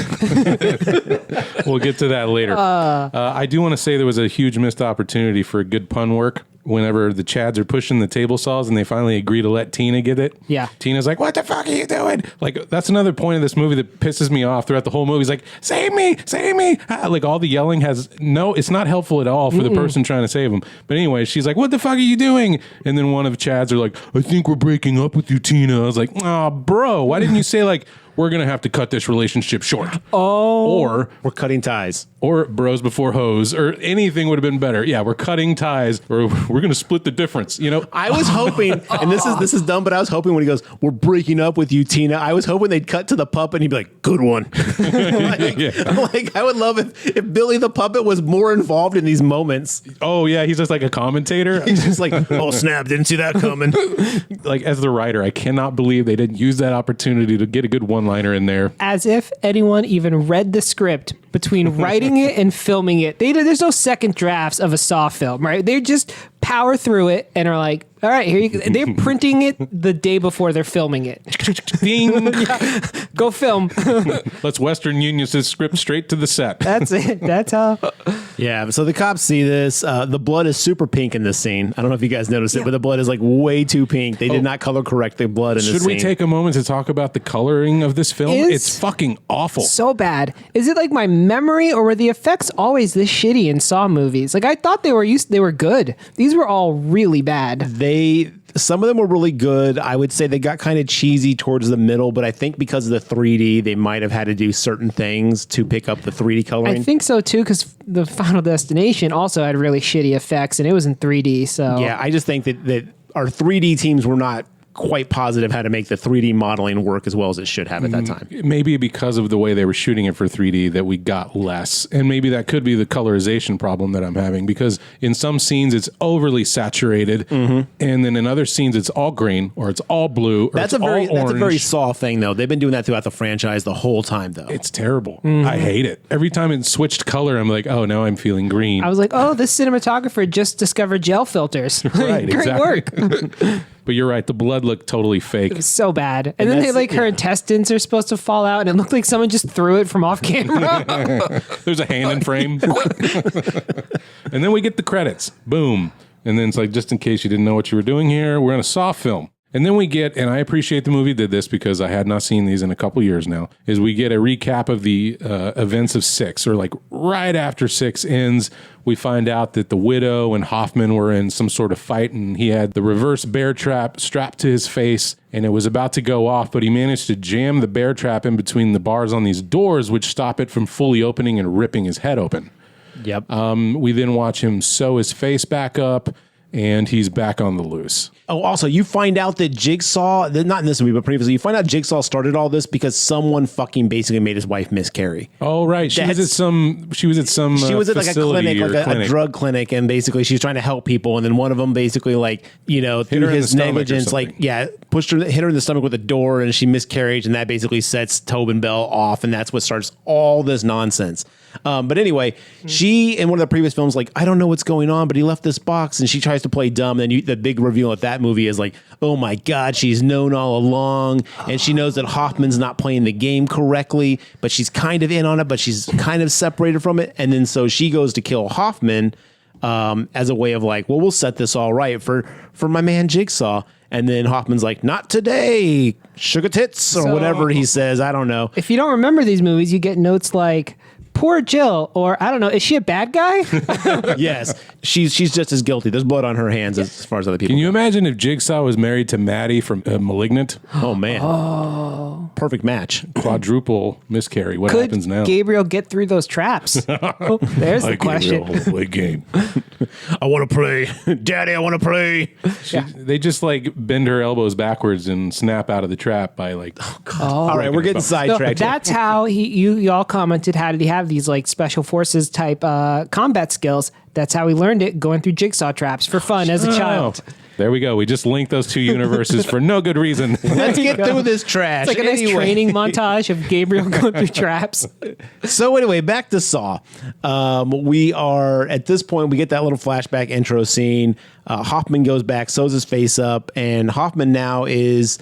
S2: We'll get to that later. I do want to say there was a huge missed opportunity for good pun work. Whenever the Chads are pushing the table saws and they finally agree to let Tina get it.
S3: Yeah.
S2: Tina's like, what the fuck are you doing? Like, that's another point of this movie that pisses me off throughout the whole movie. He's like, save me, save me. Like, all the yelling it's not helpful at all for the person trying to save him. But anyway, she's like, what the fuck are you doing? And then one of Chads are like, I think we're breaking up with you, Tina. I was like, oh, bro, why didn't you say like, we're going to have to cut this relationship short? Or
S1: we're cutting ties.
S2: Or bros before hoes, or anything would have been better. Yeah, we're cutting ties, or we're going to split the difference. You know,
S1: I was hoping, and this is dumb, but I was hoping when he goes, "We're breaking up with you, Tina." I was hoping they'd cut to the puppet, and he'd be like, "Good one." like I would love if Billy the puppet was more involved in these moments.
S2: Oh yeah, he's just like a commentator.
S1: He's just like, "Oh snap, didn't see that coming."
S2: Like, as the writer, I cannot believe they didn't use that opportunity to get a good one-liner in there.
S3: As if anyone even read the script between writing it and filming it. There's no second drafts of a Saw film, right? They just power through it and are like, all right, here you go. They're printing it the day before they're filming it.
S2: Ding.
S3: Go film.
S2: Let's Western Union this script straight to the set.
S3: That's it. That's how.
S1: Yeah, so the cops see this. The blood is super pink in this scene. I don't know if you guys noticed it, but the blood is like way too pink. They did not color correct the blood in this scene.
S2: Should we take a moment to talk about the coloring of this film? It's fucking awful.
S3: So bad. Is it like my memory, or were the effects always this shitty in Saw movies? Like, I thought they were good. These were all really bad.
S1: Some of them were really good. I would say they got kind of cheesy towards the middle, but I think because of the 3D, they might have had to do certain things to pick up the 3D coloring.
S3: I think so too, because the Final Destination also had really shitty effects, and it was in 3D. So
S1: yeah, I just think that our 3D teams were not quite positive how to make the 3D modeling work as well as it should have at that time.
S2: Maybe because of the way they were shooting it for 3D that we got less. And maybe that could be the colorization problem that I'm having, because in some scenes it's overly saturated, and then in other scenes it's all green or it's all blue or
S1: that's
S2: it's all orange.
S1: That's a very Saw thing, though. They've been doing that throughout the franchise the whole time, though.
S2: It's terrible. I hate it. Every time it switched color, I'm like, oh, now I'm feeling green.
S3: I was like, oh, this cinematographer just discovered gel filters.
S2: Right,
S3: Great work.
S2: But you're right. The blood looked totally fake.
S3: It was so bad. And then her intestines are supposed to fall out, and it looked like someone just threw it from off camera.
S2: There's a hand in frame. And then we get the credits. Boom. And then it's like, just in case you didn't know what you were doing here, we're in a Saw film. And then we get, and I appreciate the movie did this because I had not seen these in a couple years now, is we get a recap of the events of 6, or like right after 6 ends, we find out that the widow and Hoffman were in some sort of fight, and he had the reverse bear trap strapped to his face, and it was about to go off, but he managed to jam the bear trap in between the bars on these doors, which stop it from fully opening and ripping his head open.
S1: Yep.
S2: We then watch him sew his face back up, and he's back on the loose.
S1: Oh, also, you find out that Jigsaw, not in this movie, but previously, you find out Jigsaw started all this because someone fucking basically made his wife miscarry.
S2: Oh, right. She was at some
S1: She was at like a clinic, a drug clinic, and basically she was trying to help people, and then one of them basically through his negligence, hit her in the stomach with a door, and she miscarried, and that basically sets Tobin Bell off, and that's what starts all this nonsense. But anyway, she, in one of the previous films, I don't know what's going on, but he left this box, and she tries to play dumb. And the big reveal at that movie is oh my God, she's known all along. And she knows that Hoffman's not playing the game correctly, but she's kind of in on it, but she's kind of separated from it. And then so she goes to kill Hoffman as a way of we'll set this all right for my man Jigsaw. And then Hoffman's not today, sugar tits, or whatever he says. I don't know.
S3: If you don't remember these movies, you get notes like, poor Jill, or I don't know, is she a bad guy?
S1: Yes, she's just as guilty. There's blood on her hands as far as other people.
S2: Can you imagine if Jigsaw was married to Maddie from Malignant?
S1: Oh, man. Perfect match.
S2: Quadruple miscarry. What happens now?
S3: Gabriel get through those traps? There's the question.
S2: Gabriel, play game.
S1: I want to play. Daddy, I want to play.
S2: They just bend her elbows backwards and snap out of the trap by
S1: all right, we're getting sidetracked.
S3: That's how you all commented, how did he have these special forces type combat skills? That's how he learned it, going through jigsaw traps for fun as a child.
S2: There we go. We just linked those two universes for no good reason.
S1: Let's get through this trash.
S3: It's like a nice training montage of Gabriel going through traps.
S1: So anyway, back to Saw. We are, at this point, we get that little flashback intro scene. Hoffman goes back, sews his face up, and Hoffman now is...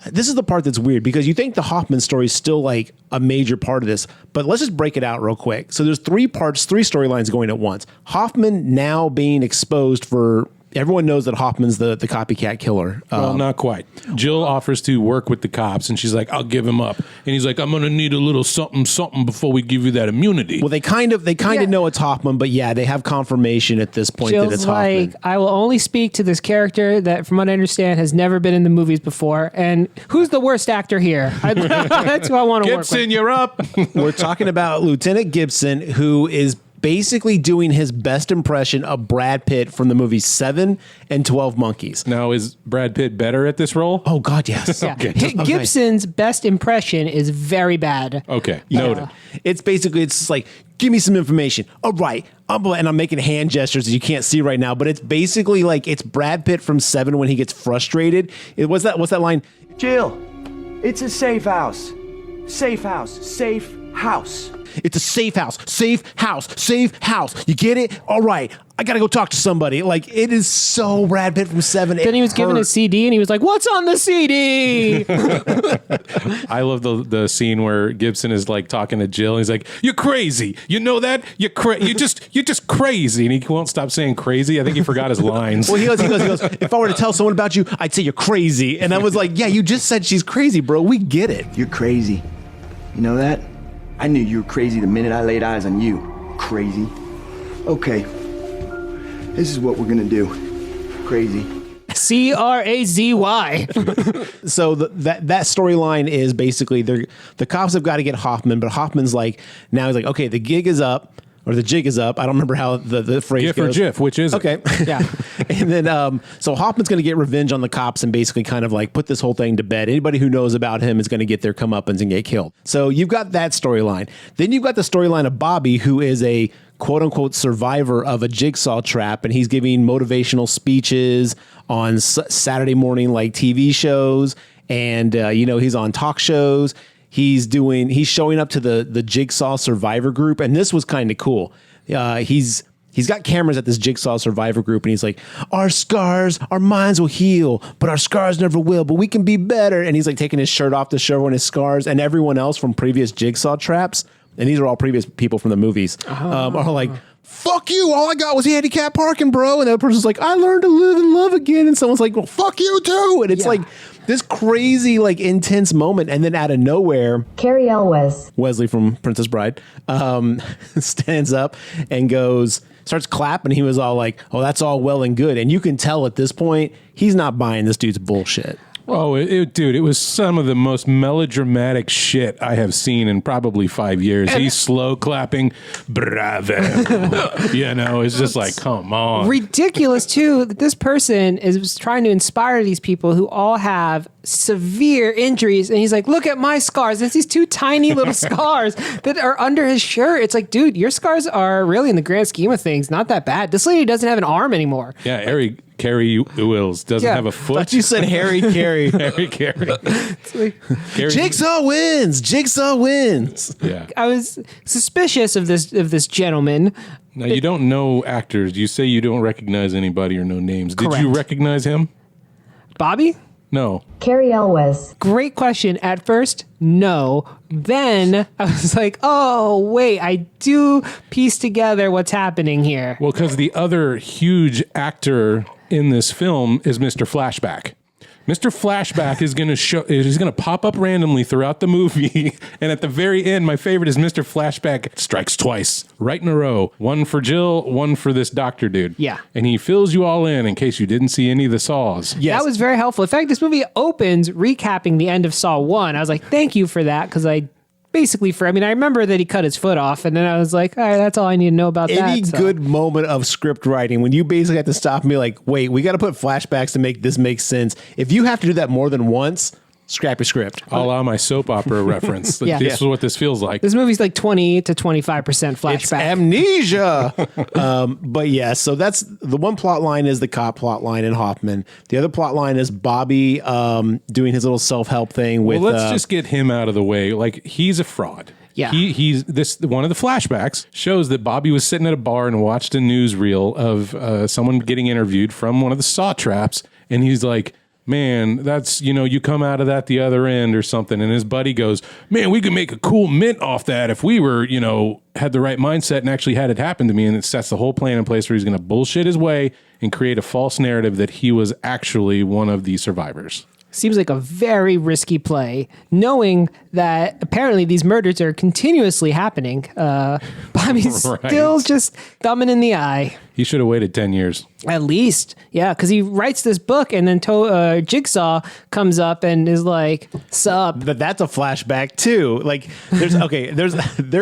S1: This is the part that's weird because you think the Hoffman story is still a major part of this, but let's just break it out real quick. So there's 3 storylines going at once. Hoffman now being exposed for... Everyone knows that Hoffman's the copycat killer.
S2: Well, not quite. Jill offers to work with the cops, and she's like, I'll give him up. And he's like, I'm going to need a little something before we give you that immunity.
S1: Well, they kind of know it's Hoffman, but yeah, they have confirmation at this point
S3: Jill's
S1: that it's Hoffman.
S3: I will only speak to this character that, from what I understand, has never been in the movies before. And who's the worst actor here? That's who I want to work with.
S2: Gibson, you're up.
S1: We're talking about Lieutenant Gibson, who is basically doing his best impression of Brad Pitt from the movies 7 and 12 Monkeys.
S2: Now, is Brad Pitt better at this role?
S1: Oh, God, yes.
S3: Yeah.
S1: Okay.
S3: Gibson's best impression is very bad.
S2: Okay, noted.
S1: It's just give me some information. All right. And I'm making hand gestures that you can't see right now, but it's basically it's Brad Pitt from 7 when he gets frustrated. What's that line?
S8: Jill, it's a safe house. Safe house. Safe house.
S1: It's a safe house, safe house, safe house. You get it? All right. I got to go talk to somebody. It is so Brad Pitt from 7.
S3: Then he was given a CD and he was like, what's on the CD?
S2: I love the scene where Gibson is talking to Jill. And he's like, you're crazy. You know that? You're just crazy. And he won't stop saying crazy. I think he forgot his lines.
S1: Well, he goes, if I were to tell someone about you, I'd say you're crazy. And I was like, yeah, you just said she's crazy, bro. We get it.
S8: You're crazy. You know that? I knew you were crazy the minute I laid eyes on you. Crazy. Okay. This is what we're gonna do. Crazy.
S3: C-R-A-Z-Y.
S1: So that storyline is basically the cops have got to get Hoffman, but Hoffman's now he's okay, the gig is up. Or the jig is up. I don't remember how the phrase
S2: GIF
S1: goes.
S2: or GIF, which is
S1: okay. Yeah. And then so Hoffman's going to get revenge on the cops and basically kind of put this whole thing to bed. Anybody who knows about him is going to get their comeuppance and get killed. So you've got that storyline. Then you've got the storyline of Bobby, who is a quote unquote survivor of a jigsaw trap, and he's giving motivational speeches on Saturday morning TV shows, and he's on talk shows. He's showing up to the Jigsaw Survivor group, and this was kind of cool. He's got cameras at this Jigsaw Survivor group, and he's like, our minds will heal, but our scars never will, but we can be better. And he's taking his shirt off to show everyone his scars, and everyone else from previous Jigsaw traps, and these are all previous people from the movies, are fuck you. All I got was handicap parking, bro. And the other person's like, I learned to live and love again. And someone's like, well, fuck you too. And it's like this crazy, like intense moment. And then out of nowhere,
S4: Carrie Elwes.
S1: Wesley from Princess Bride, stands up and starts clapping. He was all like, oh, that's all well and good. And you can tell at this point, he's not buying this dude's bullshit.
S2: Oh, dude, it was some of the most melodramatic shit I have seen in probably 5 years. He's slow clapping, bravo. It's just like, come on.
S3: Ridiculous, too, that this person is trying to inspire these people who all have severe injuries. And he's like, look at my scars. It's these 2 tiny little scars that are under his shirt. It's like, dude, your scars are really, in the grand scheme of things, not that bad. This lady doesn't have an arm anymore.
S2: Yeah, Carrie Wills doesn't have a foot.
S1: I thought you said Harry Carey.
S2: Harry Carey.
S1: Jigsaw wins.
S2: Yeah.
S3: I was suspicious of this gentleman.
S2: Now, you don't know actors. You say you don't recognize anybody or know names.
S3: Correct.
S2: Did you recognize him?
S3: Bobby?
S2: No.
S4: Carrie Elwes.
S3: Great question. At first, no. Then I was like, oh, wait, I do piece together what's happening here.
S2: Well, because the other huge actor in this film is Mr. Flashback. Mr. Flashback is going to pop up randomly throughout the movie. And at the very end, my favorite is Mr. Flashback strikes twice, right in a row. One for Jill, one for this doctor dude.
S3: Yeah.
S2: And he fills you all in case you didn't see any of the Saws.
S1: Yes.
S3: That was very helpful. In fact, this movie opens recapping the end of Saw 1. I was like, thank you for that, because I remember that he cut his foot off, and then I was like, all right, that's all I need to know about that.
S1: Any good moment of script writing, when you basically have to stop and be like, wait, we got to put flashbacks to make this make sense. If you have to do that more than once, scrap your script.
S2: A la my soap opera reference.
S3: Yeah.
S2: This is what this feels like.
S3: This movie's like 20 to 25% flashback.
S1: It's amnesia. But yeah, so that's the one plot line is the cop plot line in Hoffman. The other plot line is Bobby doing his little self-help thing with...
S2: Well, let's just get him out of the way. Like, he's a fraud.
S3: Yeah.
S2: He's one of the flashbacks shows that Bobby was sitting at a bar and watched a newsreel of someone getting interviewed from one of the saw traps. And he's like, man, that's, you come out of that the other end or something. And his buddy goes, man, we could make a cool mint off that if we were, had the right mindset and actually had it happen to me. And it sets the whole plan in place where he's going to bullshit his way and create a false narrative that he was actually one of the survivors.
S3: Seems like a very risky play, knowing that apparently these murders are continuously happening. Bobby's still just thumbing in the eye.
S2: He should have waited 10 years.
S3: At least, yeah, because he writes this book, and then Jigsaw comes up and is like, "Sup?"
S1: But that's a flashback too. Like, there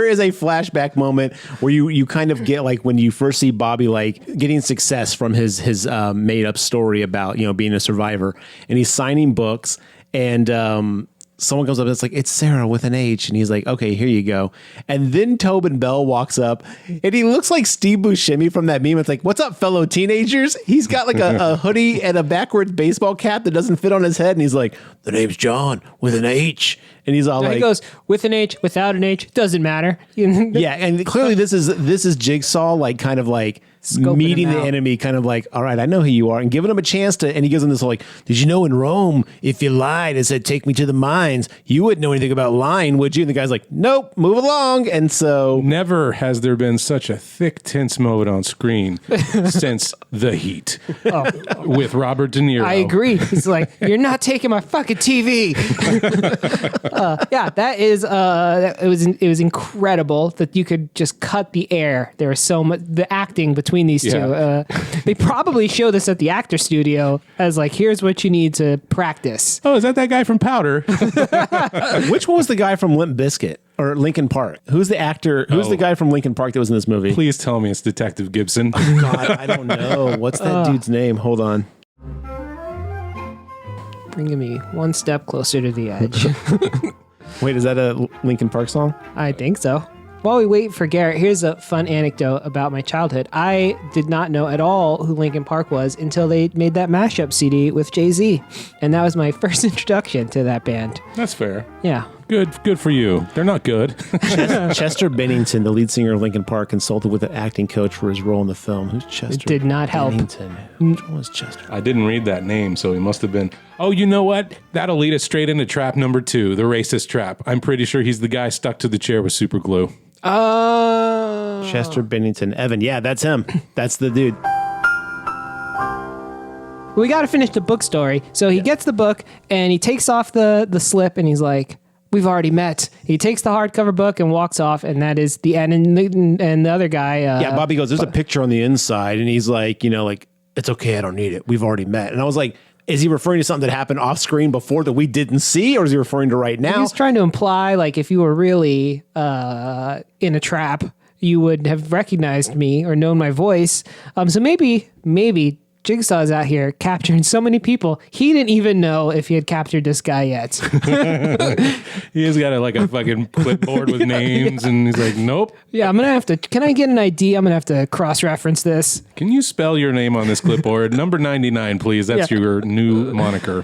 S1: is a flashback moment where you kind of get like when you first see Bobby like getting success from his made up story about being a survivor, and he's signing books, and someone comes up and it's like, it's Sarah with an H. And he's like, okay, here you go. And then Tobin Bell walks up and he looks like Steve Buscemi from that meme. It's like, what's up, fellow teenagers? He's got like a hoodie and a backwards baseball cap that doesn't fit on his head. And he's like, the name's John with an H. And he's all
S3: he goes, with an H, without an H, doesn't matter.
S1: Yeah. And clearly this is Jigsaw, like kind of like scoping meeting the enemy, kind of like, all right, I know who you are, and giving him a chance to, and he gives him this whole like, did you know in Rome, if you lied and said, take me to the mines, you wouldn't know anything about lying, would you? And the guy's like, nope, move along. And so
S2: never has there been such a thick, tense moment on screen since The Heat with Robert De Niro.
S3: I agree. He's like, you're not taking my fucking TV. Yeah, that is, it was incredible that you could just cut the air. There was so much, the acting between these two. They probably show this at the actor studio as like, here's what you need to practice.
S2: Oh, is that guy from Powder?
S1: Which one was the guy from Limp Bizkit or Linkin Park? Who's the actor? Who's the guy from Linkin Park that was in this movie?
S2: Please tell me it's Detective Gibson.
S1: God, I don't know. What's that dude's name? Hold on.
S3: Bringing me one step closer to the edge.
S1: Wait, is that a Linkin Park song?
S3: I think so. While we wait for Garrett, here's a fun anecdote about my childhood. I did not know at all who Linkin Park was until they made that mashup CD with Jay-Z. And that was my first introduction to that band.
S2: That's fair.
S3: Yeah.
S2: Good for you. They're not good.
S1: Chester Bennington, the lead singer of Linkin Park, consulted with an acting coach for his role in the film. Who's Chester?
S3: It did not help.
S1: Bennington. Which one was Chester?
S2: I didn't read that name, so he must have been... Oh, you know what? That'll lead us straight into trap number 2, the racist trap. I'm pretty sure he's the guy stuck to the chair with super glue.
S3: Oh.
S1: Chester Bennington. Evan. Yeah, that's him. That's the dude.
S3: We got to finish the book story. So he gets the book and he takes off the slip and he's like, we've already met. He takes the hardcover book and walks off, and that is the end. And the other guy...
S1: yeah, Bobby goes, there's a picture on the inside, and he's like, it's okay, I don't need it. We've already met. And I was like, is he referring to something that happened off screen before that we didn't see, or is he referring to right now?
S3: He's trying to imply, like, if you were really in a trap, you would have recognized me or known my voice. So maybe Jigsaw is out here capturing so many people, he didn't even know if he had captured this guy yet.
S2: He has got a fucking clipboard with names, and he's like, nope.
S3: Yeah, I'm going to have to, can I get an ID? I'm going to have to cross-reference this.
S2: Can you spell your name on this clipboard? Number 99, please. That's your new moniker.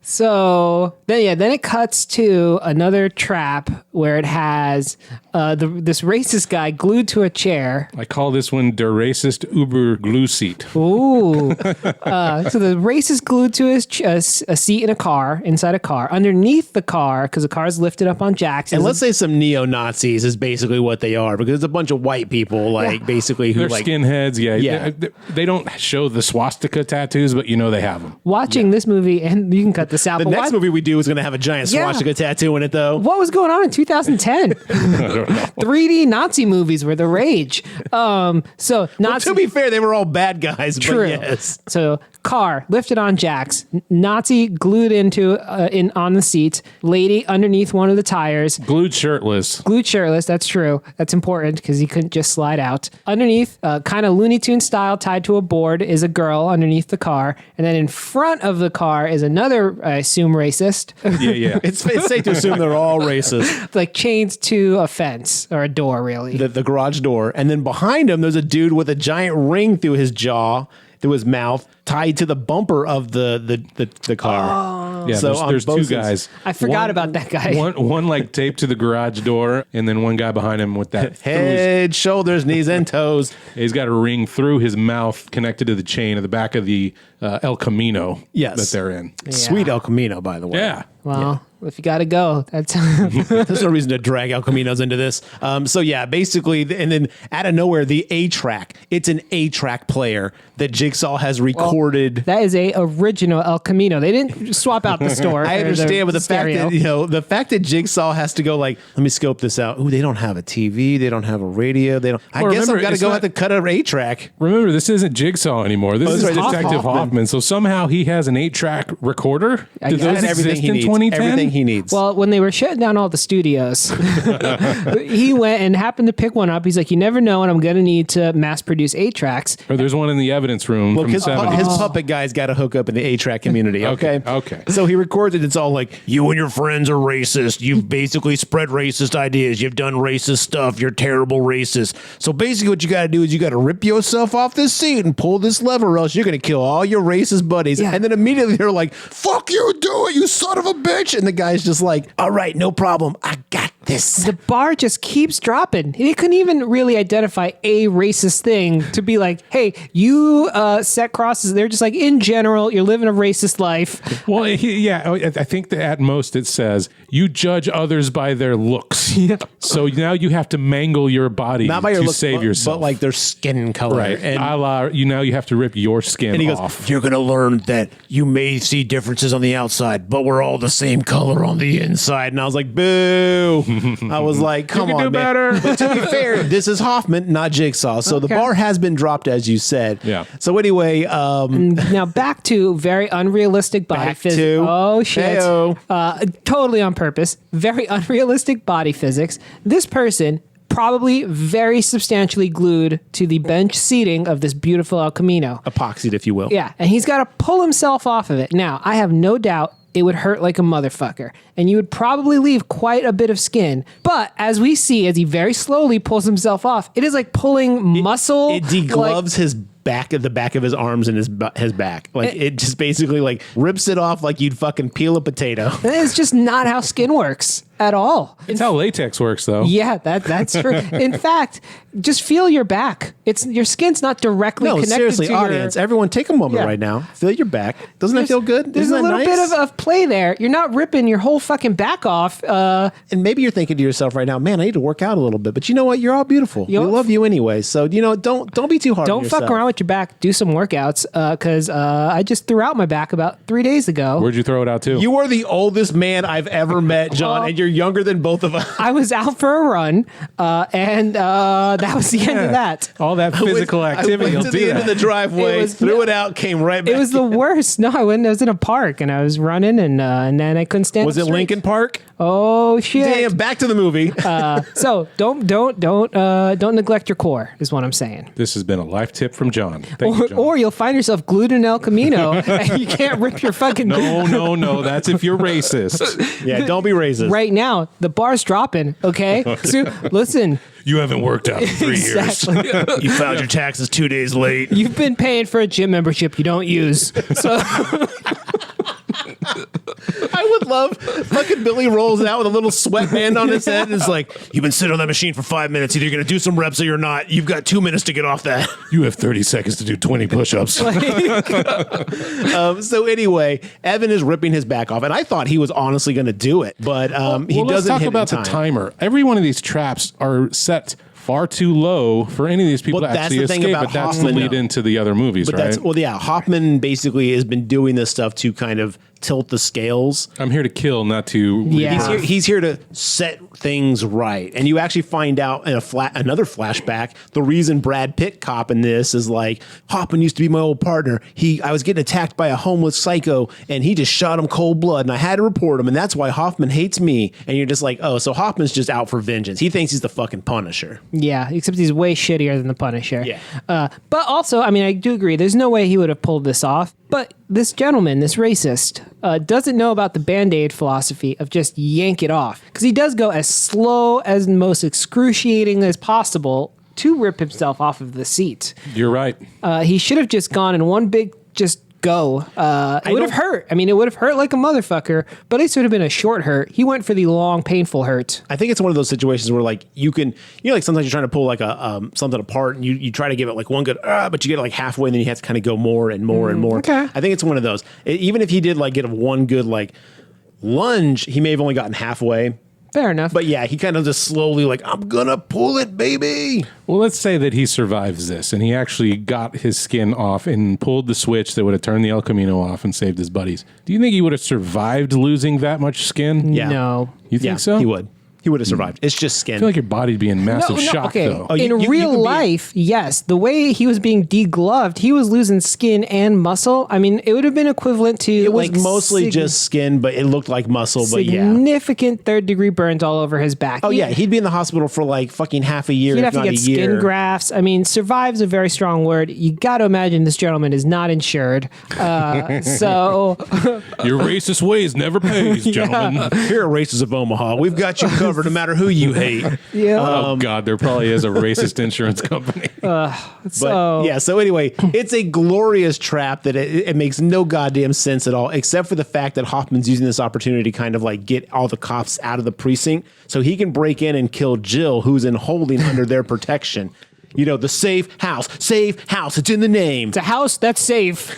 S3: So then it cuts to another trap where it has this racist guy glued to a chair.
S2: I call this one Der Racist Uber Glue Seat.
S3: Ooh. So the racist glued to a seat in a car, inside a car. Underneath the car, because the car is lifted up on jacks.
S1: And let's say some neo-Nazis is basically what they are, because it's a bunch of white people, basically, who
S2: They're skinheads, yeah. They don't show the swastika tattoos, but they have them.
S3: Watching this movie, and you can cut this out.
S1: The next movie we do is going to have a giant swastika tattoo in it, though.
S3: What was going on in 2010? 3D Nazi movies were the rage. So Nazi.
S1: To be fair, they were all bad guys.
S3: True.
S1: But yes.
S3: So car lifted on jacks, Nazi glued on the seat, lady underneath one of the tires,
S2: Glued shirtless.
S3: That's true. That's important because he couldn't just slide out. Underneath, kind of Looney Tunes style, tied to a board, is a girl underneath the car, and then in front of the car is another, I assume, racist.
S2: Yeah.
S1: It's safe to assume they're all racist.
S3: Like chained to a fence or a door, really.
S1: The garage door. And then behind him, there's a dude with a giant ring through his jaw, through his mouth, tied to the bumper of the car.
S2: Yeah,
S1: so
S2: there's two guys.
S3: I forgot about that guy.
S2: One like taped to the garage door, and then one guy behind him with that
S1: head, shoulders, knees, and toes.
S2: He's got a ring through his mouth connected to the chain at the back of the El Camino that they're in.
S3: Yeah.
S1: Sweet El Camino, by the way.
S2: Yeah.
S3: Well, if you got to go, that's...
S1: There's no reason to drag El Caminos into this. So yeah, basically, and then out of nowhere, the A-track. It's an A-track player that Jigsaw has recorded.
S3: That is a original El Camino. They didn't swap out the store.
S1: I understand, but the fact that Jigsaw has to go like, let me scope this out. Ooh, they don't have a TV. They don't have a radio. They don't. I guess I've got to go have to cut an 8-track.
S2: Remember, this isn't Jigsaw anymore. This is Detective Hoffman. So somehow he has an 8-track recorder.
S1: Did those exist in 2010? Everything he needs.
S3: Well, when they were shutting down all the studios, he went and happened to pick one up. He's like, you never know, and I'm going to need to mass produce 8-tracks.
S2: Or there's one in the evidence room from the 70s.
S1: His puppet guy's got to hook up in the 8-track community.
S2: Okay.
S1: So he records it. It's all like, you and your friends are racist. You've basically spread racist ideas. You've done racist stuff. You're terrible racist. So basically what you got to do is you got to rip yourself off this seat and pull this lever, or else you're going to kill all your racist buddies.
S3: Yeah.
S1: And then immediately they're like, fuck you, do it, you son of a bitch. And the guy's just like, all right, no problem. I got this.
S3: The bar just keeps dropping. He couldn't even really identify a racist thing to be like, hey, you set crosses. They're just like, in general, you're living a racist life.
S2: Well, I think that at most it says, you judge others by their looks.
S3: Yeah.
S2: So now you have to mangle your body
S1: Not by your
S2: to
S1: looks,
S2: save yourself.
S1: but like their skin color.
S2: Right.
S1: And
S2: now you have to rip your skin
S1: And he goes,
S2: off.
S1: you're going to learn that you may see differences on the outside, but we're all the same color on the inside. And I was like, boo. I was like, come
S2: You
S1: on,
S2: can do
S1: man.
S2: better.
S1: But to be fair, this is Hoffman, not Jigsaw. So the bar has been dropped, as you said.
S2: Yeah.
S1: So anyway.
S3: Now back to very unrealistic body physics. Oh, shit.
S1: Heyo.
S3: Totally on purpose. Very unrealistic body physics. This person probably very substantially glued to the bench seating of this beautiful El Camino.
S1: Epoxied, if you will.
S3: Yeah, and he's got to pull himself off of it. Now, I have no doubt it would hurt like a motherfucker, and you would probably leave quite a bit of skin. But as we see, as he very slowly pulls himself off, it is like pulling muscle.
S1: It degloves his back of the back of his arms and his back. Like it just basically like rips it off like you'd fucking peel a potato.
S3: It's just not how skin works. at all.
S2: It's how latex works, though.
S3: Yeah, that's true. In fact, just feel your back. It's your skin's not directly
S1: No,
S3: connected
S1: seriously,
S3: to
S1: audience,
S3: your...
S1: everyone take a moment
S3: Yeah.
S1: right now. Feel your back. Doesn't that feel good?
S3: There's
S1: Isn't
S3: a
S1: that
S3: little
S1: nice?
S3: bit of play there. You're not ripping your whole fucking back off.
S1: And maybe you're thinking to yourself right now, man, I need to work out a little bit. But you know what? You're all beautiful. We love you anyway. So, don't be too hard on
S3: Don't
S1: yourself.
S3: fuck around with your back. Do some workouts because I just threw out my back about 3 days ago.
S2: Where'd you throw it out to?
S1: You are the oldest man I've ever met, John, and you're younger than both of us.
S3: I was out for a run, and that was the end of that.
S2: All that physical activity
S1: I
S2: will
S1: went to
S2: do
S1: the end
S2: that.
S1: of the driveway, threw it out, came right back.
S3: It was the worst. No, I went. I was in a park and I was running, and then I couldn't stand.
S1: Was
S3: up
S1: it
S3: straight.
S1: Lincoln Park?
S3: Oh shit!
S1: Damn! Back to the movie.
S3: So don't neglect your core. Is what I'm saying.
S2: This has been a life tip from John. Thank you, John.
S3: Or you'll find yourself glued in El Camino and you can't rip your fucking.
S2: No. That's if you're racist.
S1: Yeah, don't be racist.
S3: Right now, the bar's dropping. Okay, so listen.
S2: You haven't worked out in 3 years.
S3: Exactly.
S1: You filed your taxes 2 days late.
S3: You've been paying for a gym membership you don't use. So
S1: I would love fucking Billy rolls out with a little sweatband on his head and is like, you've been sitting on that machine for 5 minutes. Either you're going to do some reps or you're not. You've got 2 minutes to get off that.
S2: You have 30 seconds to do 20 push-ups.
S1: So anyway, Evan is ripping his back off. And I thought he was honestly going to do it. But he
S2: Well,
S1: doesn't
S2: let's talk
S1: hit
S2: about
S1: in
S2: the
S1: time.
S2: timer. Every one of these traps are set far too low for any of these people
S1: Well,
S2: to
S1: that's
S2: actually
S1: the thing
S2: escape,
S1: about
S2: but that's
S1: Hoffman,
S2: the lead
S1: though.
S2: into the other movies,
S1: But
S2: right?
S1: that's, well, yeah, Hoffman basically has been doing this stuff to kind of tilt the scales.
S2: I'm here to kill, not to...
S3: Yeah.
S1: He's here to set things right. And you actually find out in another flashback, the reason Brad Pitt cop in this is like, Hoffman used to be my old partner. I was getting attacked by a homeless psycho and he just shot him cold blood and I had to report him. And that's why Hoffman hates me. And you're just like, oh, so Hoffman's just out for vengeance. He thinks he's the fucking Punisher.
S3: yeah, except he's way shittier than the Punisher.
S1: Yeah.
S3: But also, I mean, I do agree. There's no way he would have pulled this off. But this gentleman, this racist, doesn't know about the Band-Aid philosophy of just yank it off. Because he does go as slow as most excruciating as possible to rip himself off of the seat.
S2: You're right.
S3: He should have just gone in one big just go. It would have hurt. I mean, it would have hurt like a motherfucker, but it would have been a short hurt. He went for the long, painful hurt.
S1: I think it's one of those situations where like you can, like sometimes you're trying to pull like a something apart and you try to give it like one good, but you get it like halfway and then you have to kind of go more and more and more.
S3: Okay.
S1: I think it's one of those. Even if he did like get one good like lunge, he may have only gotten halfway.
S3: Fair enough.
S1: But yeah, he kind of just slowly like, I'm gonna pull it, baby.
S2: Well, let's say that he survives this and he actually got his skin off and pulled the switch that would have turned the El Camino off and saved his buddies. Do you think he would have survived losing that much skin?
S1: Yeah.
S3: No.
S2: You think
S1: Yeah,
S2: so?
S1: he would. He would have survived. It's just skin.
S2: I feel like your body'd be in massive shock,
S3: okay.
S2: though.
S1: Oh,
S3: In
S1: you
S3: real
S1: could be-
S3: life, yes. The way he was being degloved, he was losing skin and muscle. I mean, it would have been equivalent to
S1: It was
S3: like
S1: mostly just skin, but it looked like muscle. But yeah.
S3: significant third-degree burns all over his back.
S1: Oh yeah, he'd be in the hospital for like fucking half a year,
S3: He'd
S1: if
S3: have to
S1: not
S3: get
S1: a year.
S3: skin grafts. I mean, survive's a very strong word. You got to imagine this gentleman is not insured. So
S2: Your racist ways never pays, gentlemen.
S1: Here at Races of Omaha, we've got you covered no matter who you hate.
S3: yeah.
S2: Oh, God, there probably is a racist insurance company.
S1: But
S3: So-
S1: yeah, so anyway, it's a glorious trap that it makes no goddamn sense at all, except for the fact that Hoffman's using this opportunity to kind of like get all the cops out of the precinct so he can break in and kill Jill, who's in holding under their protection. You know, the safe house, it's in the name.
S3: It's a house that's safe.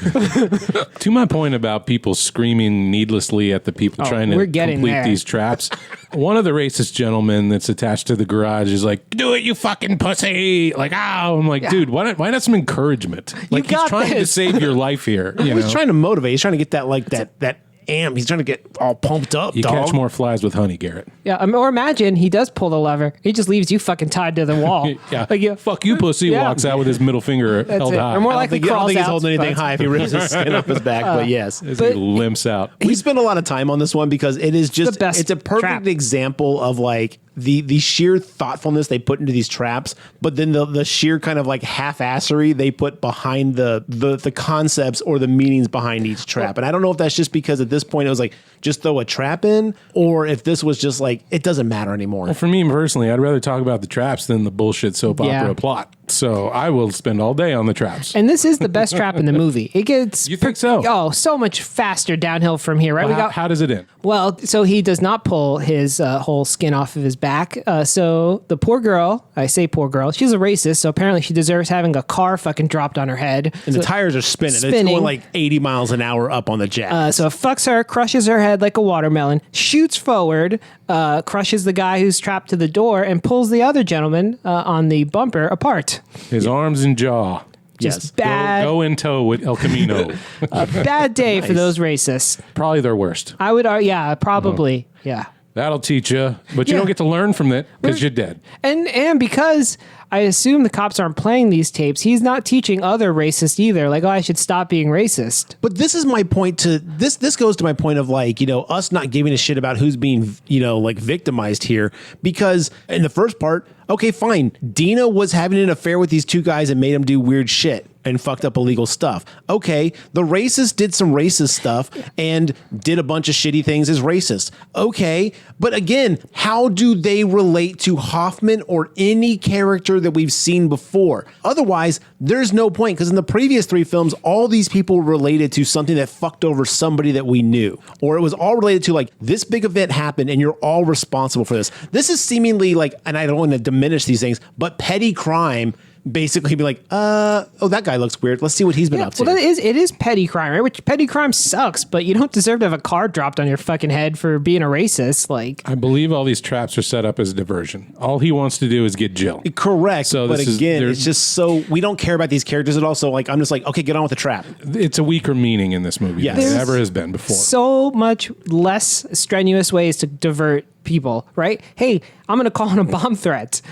S2: To my point about people screaming needlessly at the people trying to
S3: we're getting
S2: complete
S3: there.
S2: these traps, one of the racist gentlemen that's attached to the garage is like, "Do it, you fucking pussy!" Like, oh, I'm like, dude, why not some encouragement? Like, he's
S3: got
S2: trying to
S3: this.
S2: save your life here. You
S1: He's
S2: know?
S1: trying to motivate. He's trying to get that like that amp. He's trying to get all pumped up,
S2: You
S1: dog.
S2: catch more flies with honey, Garrett.
S3: Yeah, or imagine he does pull the lever. He just leaves you fucking tied to the wall.
S2: Yeah,
S3: Like, yeah.
S2: fuck you, pussy.
S3: Yeah.
S2: Walks out with his middle finger
S3: That's
S2: held
S3: it.
S2: high.
S3: Or more
S1: I
S3: likely
S1: don't
S3: crawls
S1: think he's
S3: out.
S1: holding anything
S3: but-
S1: high if he rips his skin off his back, but yes.
S2: As he limps out.
S1: We spent a lot of time on this one because it is just
S3: the best
S1: it's a perfect
S3: trap.
S1: example of like the sheer thoughtfulness they put into these traps, but then the sheer kind of like half-assery they put behind the concepts or the meanings behind each trap. And I don't know if that's just because at this point it was like just throw a trap in, or if this was just like it doesn't matter anymore.
S2: For me personally, I'd rather talk about the traps than the bullshit soap opera plot. So I will spend all day on the traps.
S3: And this is the best trap in the movie. It gets
S2: You think so?
S3: Oh, so much faster downhill from here, right?
S2: Well, how does it end?
S3: Well, so he does not pull his whole skin off of his back. So the poor girl, I say poor girl, she's a racist, so apparently she deserves having a car fucking dropped on her head.
S1: And
S3: so,
S1: the tires are spinning. It's going like 80 miles an hour up on the jet.
S3: So it fucks her, crushes her head like a watermelon, shoots forward, crushes the guy who's trapped to the door, and pulls the other gentleman on the bumper apart.
S2: His arms and jaw.
S3: Just bad.
S2: Go in tow with El Camino.
S3: A bad day for those racists.
S2: Probably their worst.
S3: I would, yeah, probably, yeah.
S2: That'll teach you, but you
S3: Yeah.
S2: don't get to learn from it because you're dead.
S3: And because I assume the cops aren't playing these tapes, he's not teaching other racists either. Like, oh, I should stop being racist.
S1: But this is my point to this. This goes to my point of like, us not giving a shit about who's being, like victimized here. Because in the first part, okay, fine. Dina was having an affair with these two guys and made them do weird shit and fucked up illegal stuff. Okay, the racist did some racist stuff and did a bunch of shitty things as racist. Okay, but again, how do they relate to Hoffman or any character that we've seen before? Otherwise, there's no point, because in the previous 3 films, all these people related to something that fucked over somebody that we knew. Or it was all related to like, this big event happened and you're all responsible for this. This is seemingly like, and I don't want to diminish these things, but petty crime. Basically be like, oh, that guy looks weird. Let's see what he's been up to.
S3: Well, it is petty crime, right? Which petty crime sucks, but you don't deserve to have a car dropped on your fucking head for being a racist. Like,
S2: I believe all these traps are set up as a diversion. All he wants to do is get Jill.
S1: Correct.
S2: So
S1: but again,
S2: there's
S1: it's just so we don't care about these characters at all. So like, I'm just like, okay, get on with the trap.
S2: It's a weaker meaning in this movie
S1: Yes.
S2: than it
S1: There's
S2: ever has been before.
S3: so much less strenuous ways to divert people, right? Hey, I'm going to call in a bomb threat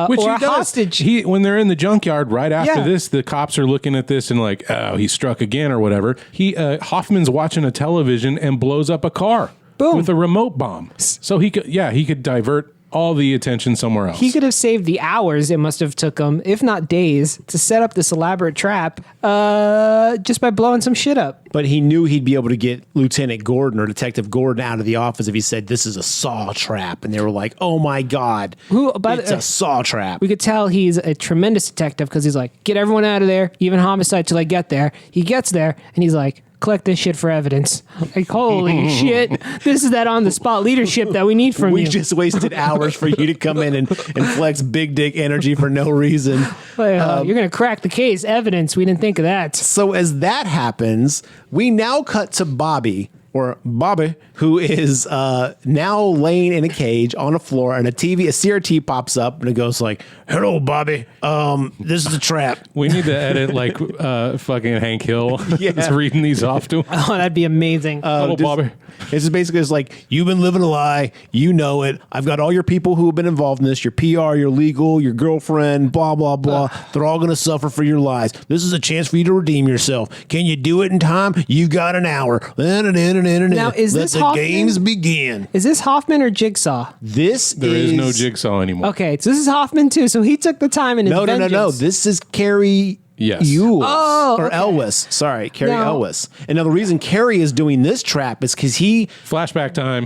S2: Which
S3: or
S2: he
S3: a
S2: does.
S3: hostage.
S2: When they're in the junkyard right after
S3: Yeah.
S2: this, the cops are looking at this and like, oh, he struck again or whatever. Hoffman's watching a television and blows up a car
S3: Boom.
S2: with a remote bomb. So he could divert all the attention somewhere else.
S3: He could have saved the hours it must have took him, if not days, to set up this elaborate trap just by blowing some shit up.
S1: But he knew he'd be able to get Lieutenant Gordon or Detective Gordon out of the office if he said, this is a saw trap. And they were like, oh my God, it's a saw trap.
S3: We could tell he's a tremendous detective because he's like, get everyone out of there, even homicide till I get there. He gets there and he's like, collect this shit for evidence. Like, holy shit. This is that on-the-spot leadership that we need from
S1: We
S3: you.
S1: just wasted hours for you to come in and flex big dick energy for no reason.
S3: You're going to crack the case. Evidence. We didn't think of that.
S1: So as that happens, we now cut to Bobby, who is now laying in a cage on a floor, and a CRT pops up, and it goes like, hello, Bobby. This is a trap.
S2: We need to edit like fucking Hank Hill is reading these off to him.
S3: Oh, that'd be amazing.
S2: Hello, Bobby.
S1: It's just basically it's like, you've been living a lie. You know it. I've got all your people who have been involved in this, your PR, your legal, your girlfriend, blah, blah, blah. They're all going to suffer for your lies. This is a chance for you to redeem yourself. Can you do it in time? You got an hour.
S3: Now, is
S1: Let
S3: this
S1: the
S3: Hoffman?
S1: games begin.
S3: Is this Hoffman or Jigsaw?
S2: There is no Jigsaw anymore.
S3: Okay, so this is Hoffman too. So he took the time and his
S1: No.
S3: vengeance.
S1: This is Carrie
S2: Yes.
S1: Ewell.
S3: Oh,
S1: or
S3: okay.
S1: Elwes. Sorry, Carrie
S3: No.
S1: Elwes. And now the reason Carrie is doing this trap is because
S2: Flashback time.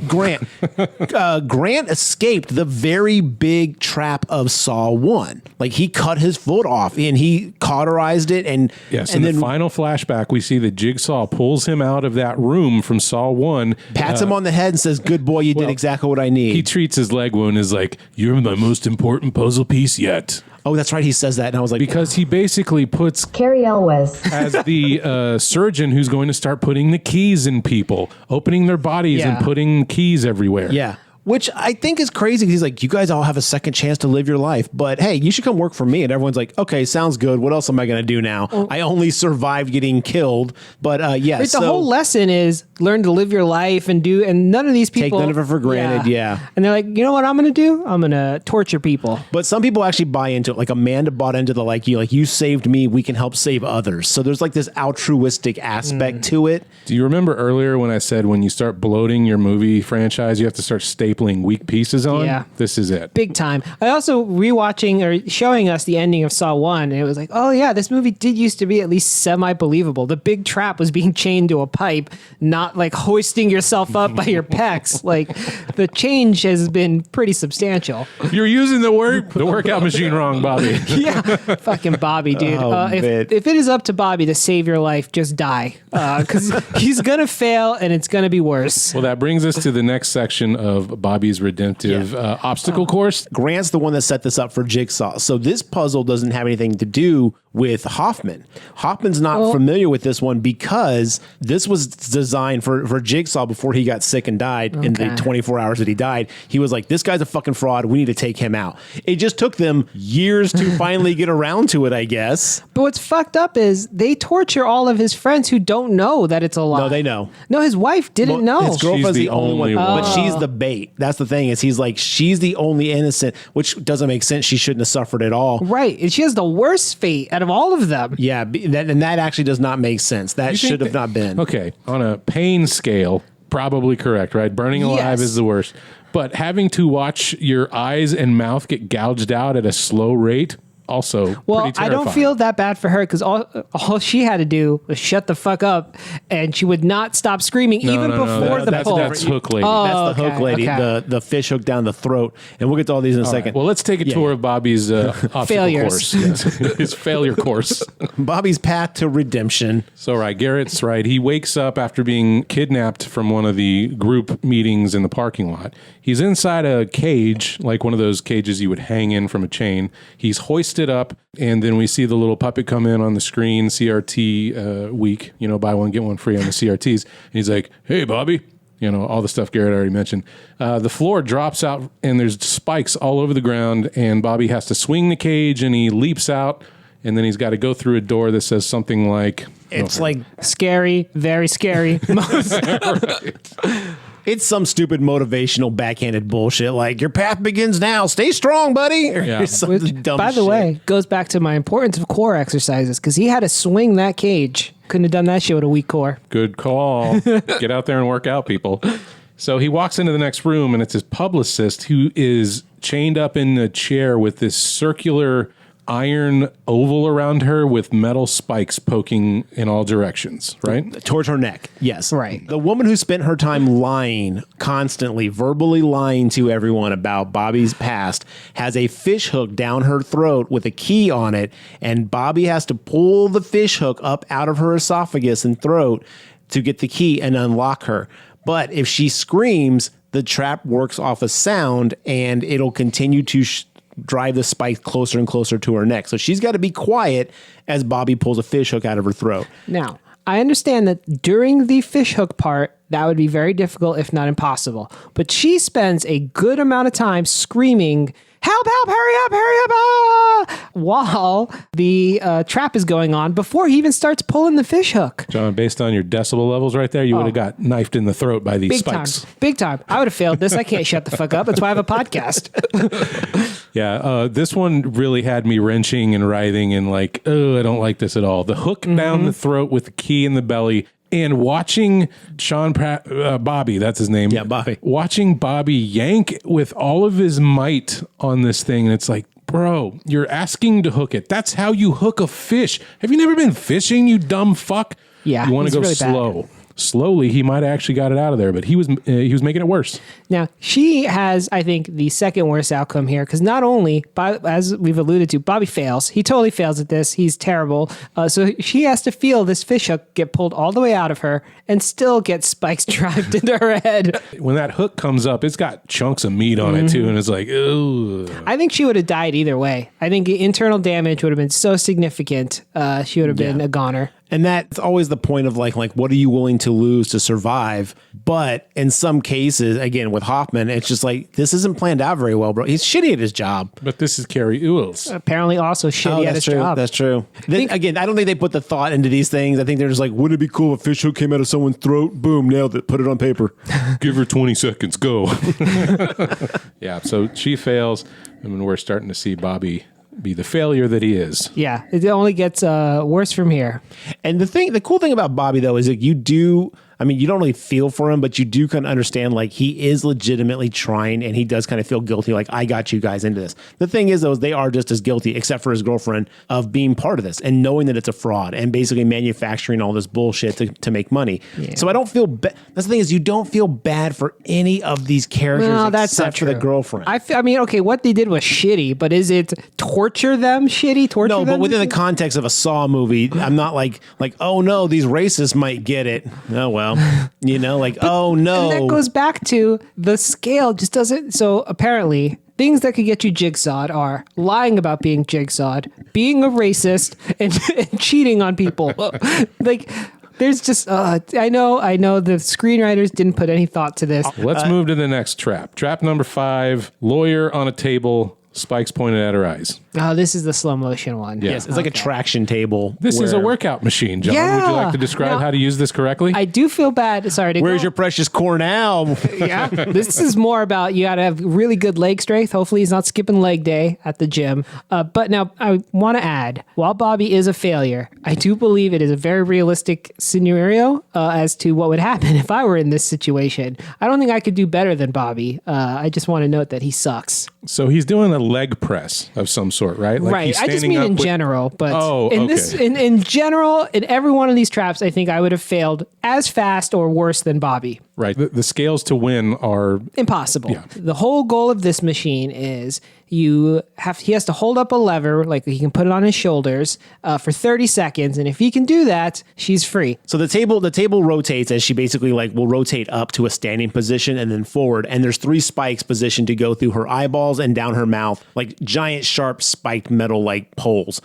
S1: Grant escaped the very big trap of Saw 1. Like, he cut his foot off and he cauterized it. And
S2: Yes,
S1: and
S2: in
S1: then
S2: the final flashback, we see that Jigsaw pulls him out of that room from Saw 1.
S1: pats him on the head and says, good boy, you did exactly what I need.
S2: He treats his leg wound as like, you're my most important puzzle piece yet.
S1: Oh, that's right. He says that. And I was like,
S2: Because he basically puts
S4: Carrie Elwes.
S2: as the surgeon who's going to start putting the keys in people, opening their bodies
S3: Yeah.
S2: and putting keys everywhere.
S1: yeah. Which I think is crazy. He's like, you guys all have a second chance to live your life, but hey, you should come work for me. And everyone's like, okay, sounds good. What else am I going to do now? I only survived getting killed. But yeah,
S3: The whole lesson is learn to live your life and none of these people
S1: Take none of it for granted, yeah.
S3: And they're like, you know what I'm going to do? I'm going to torture people.
S1: But some people actually buy into it. Like Amanda bought into the you saved me, we can help save others. So there's like this altruistic aspect to it.
S2: Do you remember earlier when I said when you start bloating your movie franchise, you have to start stapling stapling weak pieces on,
S3: Yeah.
S2: this is it.
S3: Big time. I also rewatching or showing us the ending of Saw 1, and it was like, oh yeah, this movie did used to be at least semi-believable. The big trap was being chained to a pipe, not like hoisting yourself up by your pecs. Like, the change has been pretty substantial.
S2: You're using the workout machine wrong, Bobby.
S3: Yeah. Fucking Bobby, dude.
S1: man.
S3: If it is up to Bobby to save your life, just die. Because he's going to fail and it's going to be worse.
S2: Well, that brings us to the next section of Bobby's redemptive obstacle course.
S1: Grant's the one that set this up for Jigsaw. So this puzzle doesn't have anything to do with Hoffman. Hoffman's not familiar with this one because this was designed for Jigsaw before he got sick and died in the 24 hours that he died. He was like, this guy's a fucking fraud. We need to take him out. It just took them years to finally get around to it, I guess.
S3: But what's fucked up is they torture all of his friends who don't know that it's a lie.
S1: No, they know.
S3: No, his wife didn't know.
S1: His girlfriend's
S2: She's
S1: the only one.
S2: one.
S1: But she's the bait. That's the thing is he's like, she's the only innocent, which doesn't make sense. She shouldn't have suffered at all.
S3: Right. And she has the worst fate out of all of them.
S1: Yeah, and that actually does not make sense. That should have not been.
S2: Okay, on a pain scale, probably correct, right? Burning alive
S3: Yes.
S2: is the worst. But having to watch your eyes and mouth get gouged out at a slow rate, also
S3: Well,
S2: pretty
S3: I
S2: terrifying.
S3: don't feel that bad for her because all she had to do was shut the fuck up, and she would not stop screaming even before the pull.
S2: That's Hook Lady.
S1: That's the
S3: okay,
S1: hook lady,
S3: okay.
S1: the fish hook down the throat. And we'll get to all these in a second.
S2: Well, let's take a tour of Bobby's obstacle
S3: Failures.
S2: course. Yes. His failure course.
S1: Bobby's path to redemption.
S2: So, right, Garrett's right. He wakes up after being kidnapped from one of the group meetings in the parking lot. He's inside a cage, like one of those cages you would hang in from a chain. He's hoisted up, and then we see the little puppet come in on the screen, CRT week, buy one, get one free on the CRTs. And he's like, hey, Bobby. All the stuff Garrett already mentioned. The floor drops out, and there's spikes all over the ground, and Bobby has to swing the cage, and he leaps out, and then he's got to go through a door that says something like...
S1: It's like
S3: Scary, very scary.
S1: it's some stupid motivational backhanded bullshit like your path begins now. Stay strong, buddy. Or
S2: Yeah.
S1: some
S3: Which,
S1: dumb
S3: by the
S1: shit.
S3: way, goes back to my importance of core exercises because he had to swing that cage. Couldn't have done that shit with a weak core.
S2: Good call. Get out there and work out, people. So he walks into the next room, and it's his publicist who is chained up in a chair with this circular iron oval around her with metal spikes poking in all directions, right?
S1: Towards her neck. Yes.
S3: Right.
S1: The woman who spent her time lying, constantly, verbally lying to everyone about Bobby's past, has a fish hook down her throat with a key on it, and Bobby has to pull the fish hook up out of her esophagus and throat to get the key and unlock her. But if she screams, the trap works off a sound, and it'll continue to drive the spike closer and closer to her neck. So she's got to be quiet as Bobby pulls a fish hook out of her throat.
S3: Now, I understand that during the fish hook part, that would be very difficult, if not impossible. But she spends a good amount of time screaming, help, help, hurry up, while the trap is going on before he even starts pulling the fish hook.
S2: John, based on your decibel levels right there, you would have got knifed in the throat by these
S3: Big
S2: spikes.
S3: time. Big time. I would have failed this. I can't shut the fuck up. That's why I have a podcast.
S2: Yeah, this one really had me wrenching and writhing and like, oh, I don't like this at all. The hook down the throat with the key in the belly, and watching Bobby, that's his name.
S1: Yeah, Bobby.
S2: Watching Bobby yank with all of his might on this thing, and it's like, bro, you're asking to hook it. That's how you hook a fish. Have you never been fishing, you dumb fuck?
S3: Yeah,
S2: you want to
S3: it's
S2: go
S3: really bad.
S2: slow. Slowly, he might have actually got it out of there, but he was making it worse.
S3: Now, she has, I think, the second worst outcome here because not only, as we've alluded to, Bobby fails. He totally fails at this. He's terrible. So she has to feel this fish hook get pulled all the way out of her and still get spikes drived into her head.
S2: When that hook comes up, it's got chunks of meat on it too, and it's like, ugh.
S3: I think she would have died either way. I think the internal damage would have been so significant, she would have been a goner.
S1: And that's always the point of like, what are you willing to lose to survive? But in some cases, again, with Hoffman, it's just like, this isn't planned out very well, bro. He's shitty at his job.
S2: But this is Carrie Ewells.
S3: Apparently also shitty at his
S1: true.
S3: job.
S1: That's true. Again, I don't think they put the thought into these things. I think they're just like, wouldn't it be cool if a fish hook came out of someone's throat? Boom, nailed it. Put it on paper.
S2: Give her 20 seconds. Go. Yeah, so she fails, and we're starting to see Bobby be the failure that he is.
S3: Yeah, it only gets worse from here.
S1: And the cool thing about Bobby though is that you do I mean, you don't really feel for him, but you do kind of understand like he is legitimately trying, and he does kind of feel guilty. Like, I got you guys into this. The thing is, though, is they are just as guilty, except for his girlfriend, of being part of this and knowing that it's a fraud and basically manufacturing all this bullshit to make money. Yeah. So I don't feel bad. That's the thing is, you don't feel bad for any of these characters except for the girlfriend.
S3: I mean, okay, what they did was shitty, but is it torture them shitty? Torture
S1: no,
S3: them?
S1: But within the context of a Saw movie, I'm not like, oh no, these racists might get it. Oh well, oh no.
S3: And that goes back to the scale just doesn't. So apparently, things that could get you jigsawed are lying about being jigsawed, being a racist, and cheating on people. Like, there's just I know the screenwriters didn't put any thought to this.
S2: Let's move to the next trap. Trap number 5: lawyer on a table, spikes pointed at her eyes.
S3: Oh, this is the slow motion one.
S1: Yes, it's like a traction table.
S2: This is a workout machine, John.
S3: Yeah.
S2: Would you like to describe how to use this correctly?
S3: I do feel bad. Sorry.
S1: Where's your precious Cornell?
S3: Yeah. This is more about you got to have really good leg strength. Hopefully he's not skipping leg day at the gym. But now I want to add, while Bobby is a failure, I do believe it is a very realistic scenario as to what would happen if I were in this situation. I don't think I could do better than Bobby. I just want to note that he sucks.
S2: So he's doing a leg press of some sort, right? Like
S3: right. I just mean in general, but
S2: this
S3: in general, in every one of these traps, I think I would have failed as fast or worse than Bobby.
S2: Right. The scales to win are
S3: impossible.
S2: Yeah.
S3: The whole goal of this machine is he has to hold up a lever, like he can put it on his shoulders for 30 seconds. And if he can do that, she's free.
S1: So the table rotates as she basically will rotate up to a standing position and then forward. And there's 3 spikes positioned to go through her eyeballs and down her mouth, like giant, sharp, spiked metal like poles.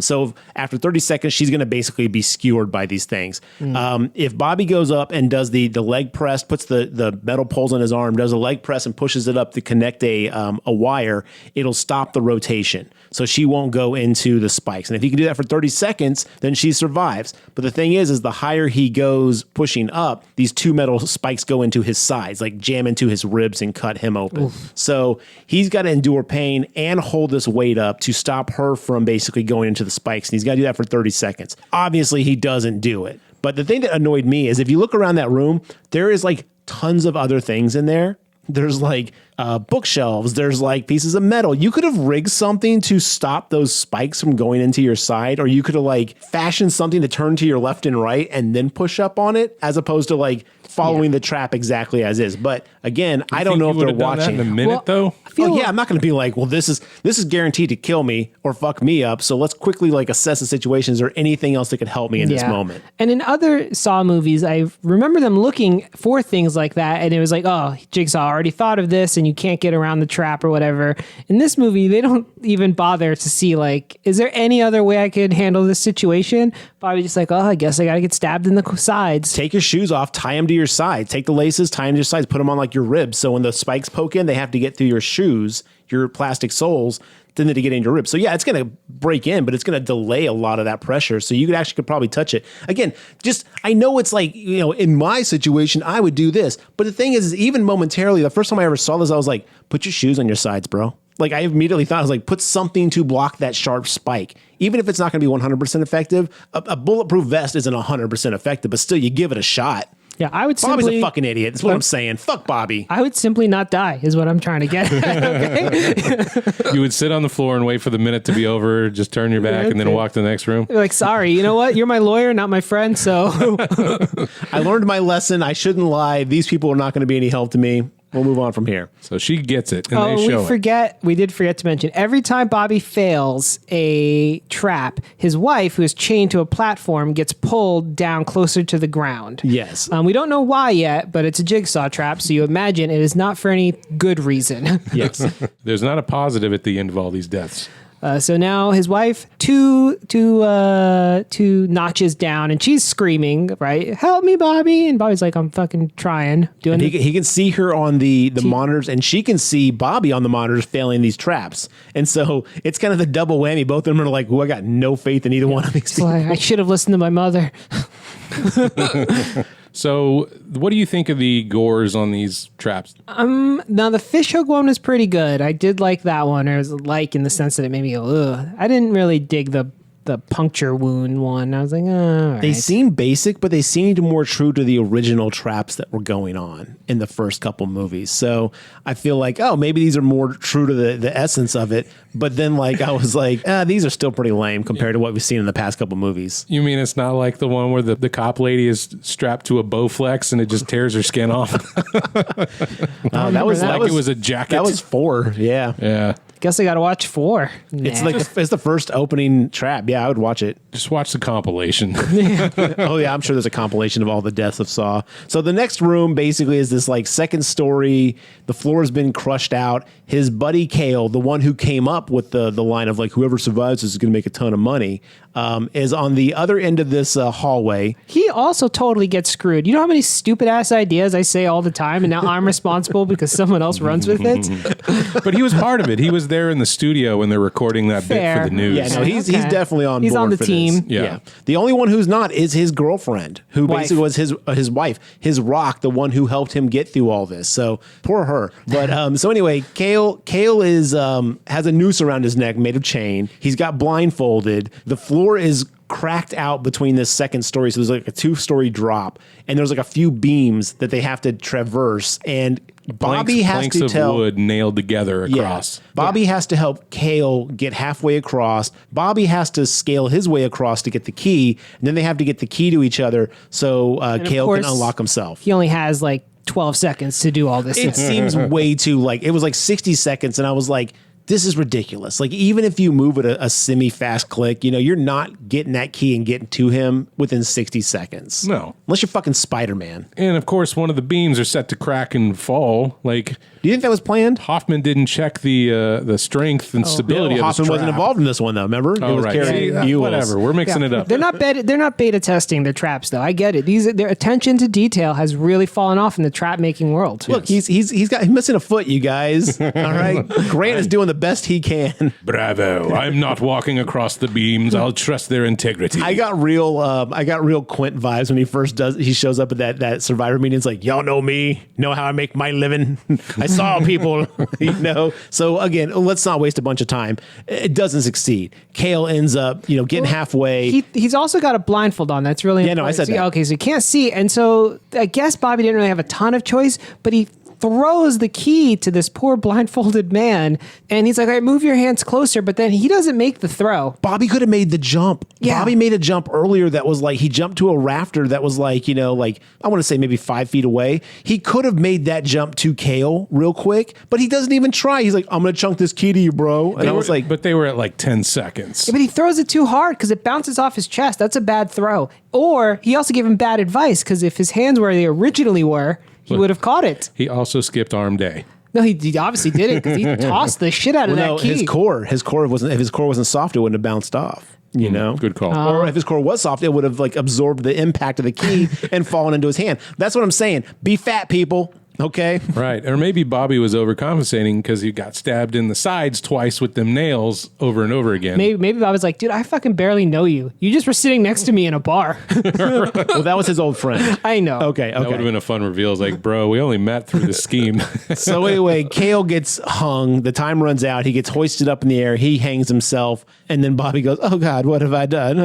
S1: So after 30 seconds, she's going to basically be skewered by these things. If Bobby goes up and does the leg press, puts the metal poles on his arm, does a leg press and pushes it up to connect a wire, it'll stop the rotation. So she won't go into the spikes. And if he can do that for 30 seconds, then she survives. But the thing is the higher he goes pushing up, these 2 metal spikes go into his sides, like jam into his ribs and cut him open. Oof. So he's got to endure pain and hold this weight up to stop her from basically going into the spikes. And he's got to do that for 30 seconds. Obviously, he doesn't do it. But the thing that annoyed me is if you look around that room, there is tons of other things in there. There's bookshelves. There's pieces of metal. You could have rigged something to stop those spikes from going into your side, or you could have fashioned something to turn to your left and right and then push up on it, as opposed to following the trap exactly as is. But again, I don't know if they're watching.
S2: That in a minute, though.
S1: I'm not going to be well, this is guaranteed to kill me or fuck me up. So let's quickly assess the situation. Is there anything else that could help me in this moment?
S3: And in other Saw movies, I remember them looking for things like that, and it was oh, Jigsaw already thought of this, and you can't get around the trap or whatever. In this movie, they don't even bother to see is there any other way I could handle this situation? Bobby's just I guess I got to get stabbed in the sides.
S1: Take your shoes off, tie them to your sides. Take the laces, tie them to your sides, put them on your ribs. So when the spikes poke in, they have to get through your shoes, your plastic soles, then to get in your ribs. So yeah, it's going to break in, but it's going to delay a lot of that pressure. So you could probably touch it. Again, I know it's in my situation, I would do this. But the thing is even momentarily, the first time I ever saw this, I was put your shoes on your sides, bro. I immediately thought, I was put something to block that sharp spike. Even if it's not going to be 100% effective, a bulletproof vest isn't 100% effective, but still you give it a shot.
S3: Yeah, I would
S1: Bobby's a fucking idiot. That's what I'm saying. Fuck Bobby.
S3: I would simply not die, is what I'm trying to get at. Okay?
S2: You would sit on the floor and wait for the minute to be over, just turn your back, and then walk to the next room.
S3: Sorry, you know what? You're my lawyer, not my friend, so...
S1: I learned my lesson. I shouldn't lie. These people are not going to be any help to me. We'll move on from here.
S2: So she gets it, and they show
S3: we did forget to mention, every time Bobby fails a trap, his wife, who is chained to a platform, gets pulled down closer to the ground.
S1: Yes.
S3: We don't know why yet, but it's a jigsaw trap, so you imagine it is not for any good reason.
S1: Yes.
S2: There's not a positive at the end of all these deaths.
S3: So now his wife, two notches down, and she's screaming, right? Help me, Bobby. And Bobby's I'm fucking trying.
S1: He can see her on the monitors, and she can see Bobby on the monitors failing these traps. And so it's kind of the double whammy. Both of them are I got no faith in either one of these people.
S3: I should have listened to my mother.
S2: So what do you think of the gores on these traps?
S3: Now the fishhook one was pretty good. I did like that one. It was in the sense that it made me go, ugh. I didn't really dig the puncture wound one. I was like, oh, all right.
S1: They seem basic, but they seemed more true to the original traps that were going on in the first couple movies. So I feel like, oh, maybe these are more true to the essence of it. But then, like, I was like, these are still pretty lame compared to what we've seen in the past couple movies.
S2: You mean it's not like the one where the cop lady is strapped to a Bowflex and it just tears her skin off?
S1: That was
S2: like it was a jacket.
S1: That was 4. Yeah.
S2: Yeah.
S3: Guess I got to watch 4.
S1: It's like it's the first opening trap. Yeah, I would watch it.
S2: Just watch the compilation.
S1: Oh yeah, I'm sure there's a compilation of all the deaths of Saw. So the next room basically is this like second story. The floor has been crushed out. His buddy Kale, the one who came up with the line of like whoever survives is going to make a ton of money, is on the other end of this hallway.
S3: He also totally gets screwed. You know how many stupid ass ideas I say all the time, and now I'm responsible because someone else runs with it.
S2: But he was part of it. He was there in the studio when they're recording that
S3: Fair.
S2: bit for the news.
S1: Yeah, no, he's definitely on.
S3: He's
S1: board
S3: on the
S1: for
S3: team.
S1: This.
S2: Yeah.
S1: The only one who's not is his girlfriend, who
S3: Wife.
S1: basically was his wife, his rock, the one who helped him get through all this. So poor her. But so anyway, Kale is has a noose around his neck made of chain. He's got blindfolded. The floor is cracked out between this second story, so there's like a 2-story drop, and there's like a few beams that they have to traverse, and Bobby has
S2: planks
S1: to
S2: of
S1: tell
S2: wood nailed together across.
S1: Bobby has to help Kale get halfway across. Bobby has to scale his way across to get the key, and then they have to get the key to each other so Kale can
S3: course,
S1: unlock himself.
S3: He only has like 12 seconds to do all this.
S1: It seems way too like it was like 60 seconds, and I was like, this is ridiculous. Like, even if you move at a semi-fast click, you're not getting that key and getting to him within 60 seconds.
S2: No.
S1: Unless you're fucking Spider-Man.
S2: And of course, one of the beams are set to crack and fall. Like,
S1: Do you think that was planned?
S2: Hoffman didn't check the strength and stability of his
S1: Hoffman wasn't
S2: trap.
S1: involved in this one, though, remember?
S2: Oh, right. See, whatever. We're mixing it up.
S3: They're not beta testing their traps though. I get it. Their attention to detail has really fallen off in the trap making world.
S1: Look, he's missing a foot, you guys. All right. Grant is doing the best he can.
S2: Bravo! I'm not walking across the beams. I'll trust their integrity.
S1: I got real Quint vibes when he shows up at that Survivor meeting. It's like, y'all know me, know how I make my living. I saw people, So again, let's not waste a bunch of time. It doesn't succeed. Kale ends up, getting halfway.
S3: He's also got a blindfold on. That's really important.
S1: I said that.
S3: Okay, so he can't see, and so I guess Bobby didn't really have a ton of choice, but he throws the key to this poor blindfolded man, and he's like, all right, move your hands closer, but then he doesn't make the throw.
S1: Bobby could have made the jump.
S3: Yeah.
S1: Bobby made a jump earlier that was like, he jumped to a rafter that was like, I want to say maybe 5 feet away. He could have made that jump to Kale real quick, but he doesn't even try. He's like, I'm going to chunk this key to you, bro. And I was like,
S2: but they were at like 10 seconds.
S3: Yeah, but he throws it too hard because it bounces off his chest. That's a bad throw. Or he also gave him bad advice because if his hands were where they originally were, he would have caught it.
S2: He also skipped arm day.
S3: No, he obviously didn't because he tossed the shit out of that key.
S1: His core wasn't, if his core wasn't soft, it wouldn't have bounced off.
S2: Good call.
S1: Or if his core was soft, it would have like absorbed the impact of the key and fallen into his hand. That's what I'm saying. Be fat, people. Okay.
S2: Right. Or maybe Bobby was overcompensating because he got stabbed in the sides twice with them nails over and over again.
S3: Maybe Bobby's like, dude, I fucking barely know you. You just were sitting next to me in a bar.
S1: Well, that was his old friend.
S3: I know.
S1: Okay.
S2: That would have been a fun reveal. It's like, bro, we only met through the scheme.
S1: So anyway, Kale gets hung. The time runs out. He gets hoisted up in the air. He hangs himself. And then Bobby goes, oh, God, what have I done?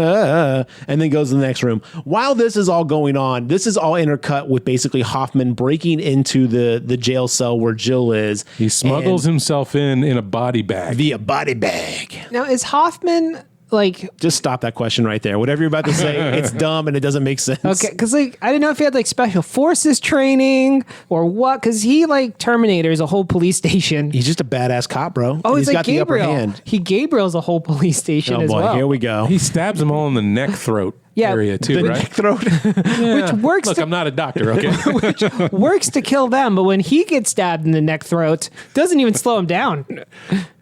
S1: And then goes to the next room. While this is all going on, this is all intercut with basically Hoffman breaking into the jail cell where Jill is.
S2: He smuggles himself in a body bag.
S1: Via body bag.
S3: Now, is Hoffman like...
S1: Just stop that question right there. Whatever you're about to say, it's dumb and it doesn't make sense.
S3: Okay, because I didn't know if he had like special forces training or what, because he Terminator's a whole police station.
S1: He's just a badass cop, bro.
S3: Oh,
S1: And
S3: it's
S1: he's
S3: like
S1: got
S3: Gabriel.
S1: the upper hand.
S3: Gabriel's a whole police station
S1: Oh
S3: as
S1: boy,
S3: well.
S1: here we go.
S2: He stabs them all in the neck throat area too,
S1: The
S2: right?
S1: neck throat.
S3: Which works
S2: Look, I'm not a doctor, okay?
S3: works to kill them, but when he gets stabbed in the neck throat, doesn't even slow him down.